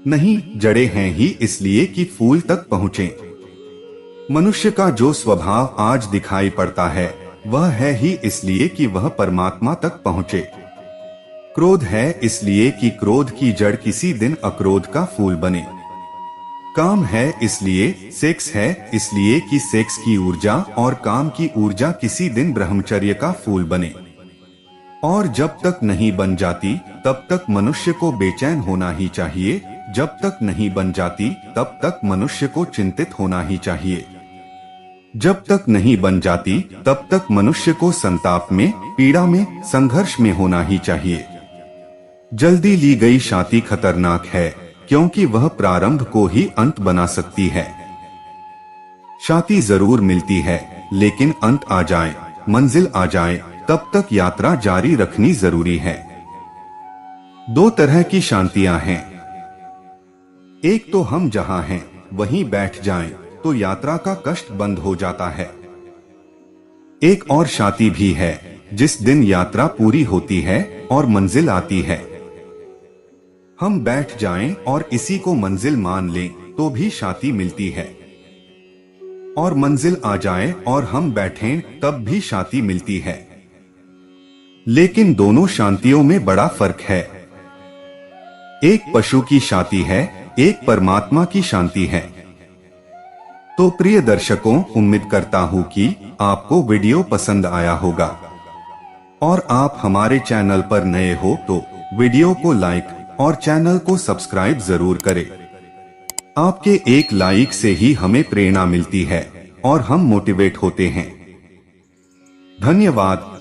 नहीं, जड़ें हैं ही इसलिए कि फूल तक पहुँचे। मनुष्य का जो स्वभाव आज दिखाई पड़ता है वह है ही इसलिए कि वह परमात्मा तक पहुँचे। क्रोध है इसलिए कि क्रोध की जड़ किसी दिन अक्रोध का फूल बने। काम है इसलिए, सेक्स है इसलिए कि सेक्स की ऊर्जा और काम की ऊर्जा किसी दिन ब्रह्मचर्य का फूल बने। और जब तक नहीं बन जाती तब तक मनुष्य को बेचैन होना ही चाहिए। जब तक नहीं बन जाती तब तक मनुष्य को चिंतित होना ही चाहिए। जब तक नहीं बन जाती तब तक मनुष्य को संताप में, पीड़ा में, संघर्ष में होना ही चाहिए। जल्दी ली गई शांति खतरनाक है, क्योंकि वह प्रारंभ को ही अंत बना सकती है। शांति जरूर मिलती है, लेकिन अंत आ जाए, मंजिल आ जाए, तब तक यात्रा जारी रखनी जरूरी है। दो तरह की शांतियां हैं। एक तो हम जहां हैं वहीं बैठ जाएं, तो यात्रा का कष्ट बंद हो जाता है। एक और शांति भी है, जिस दिन यात्रा पूरी होती है और मंजिल आती है। हम बैठ जाएं और इसी को मंजिल मान लें तो भी शांति मिलती है, और मंजिल आ जाए और हम बैठें तब भी शांति मिलती है। लेकिन दोनों शांतियों में बड़ा फर्क है। एक पशु की शांति है, एक परमात्मा की शांति है। तो प्रिय दर्शकों, उम्मीद करता हूं कि आपको वीडियो पसंद आया होगा, और आप हमारे चैनल पर नए हो तो वीडियो को लाइक और चैनल को सब्सक्राइब जरूर करें। आपके एक लाइक से ही हमें प्रेरणा मिलती है और हम मोटिवेट होते हैं। धन्यवाद।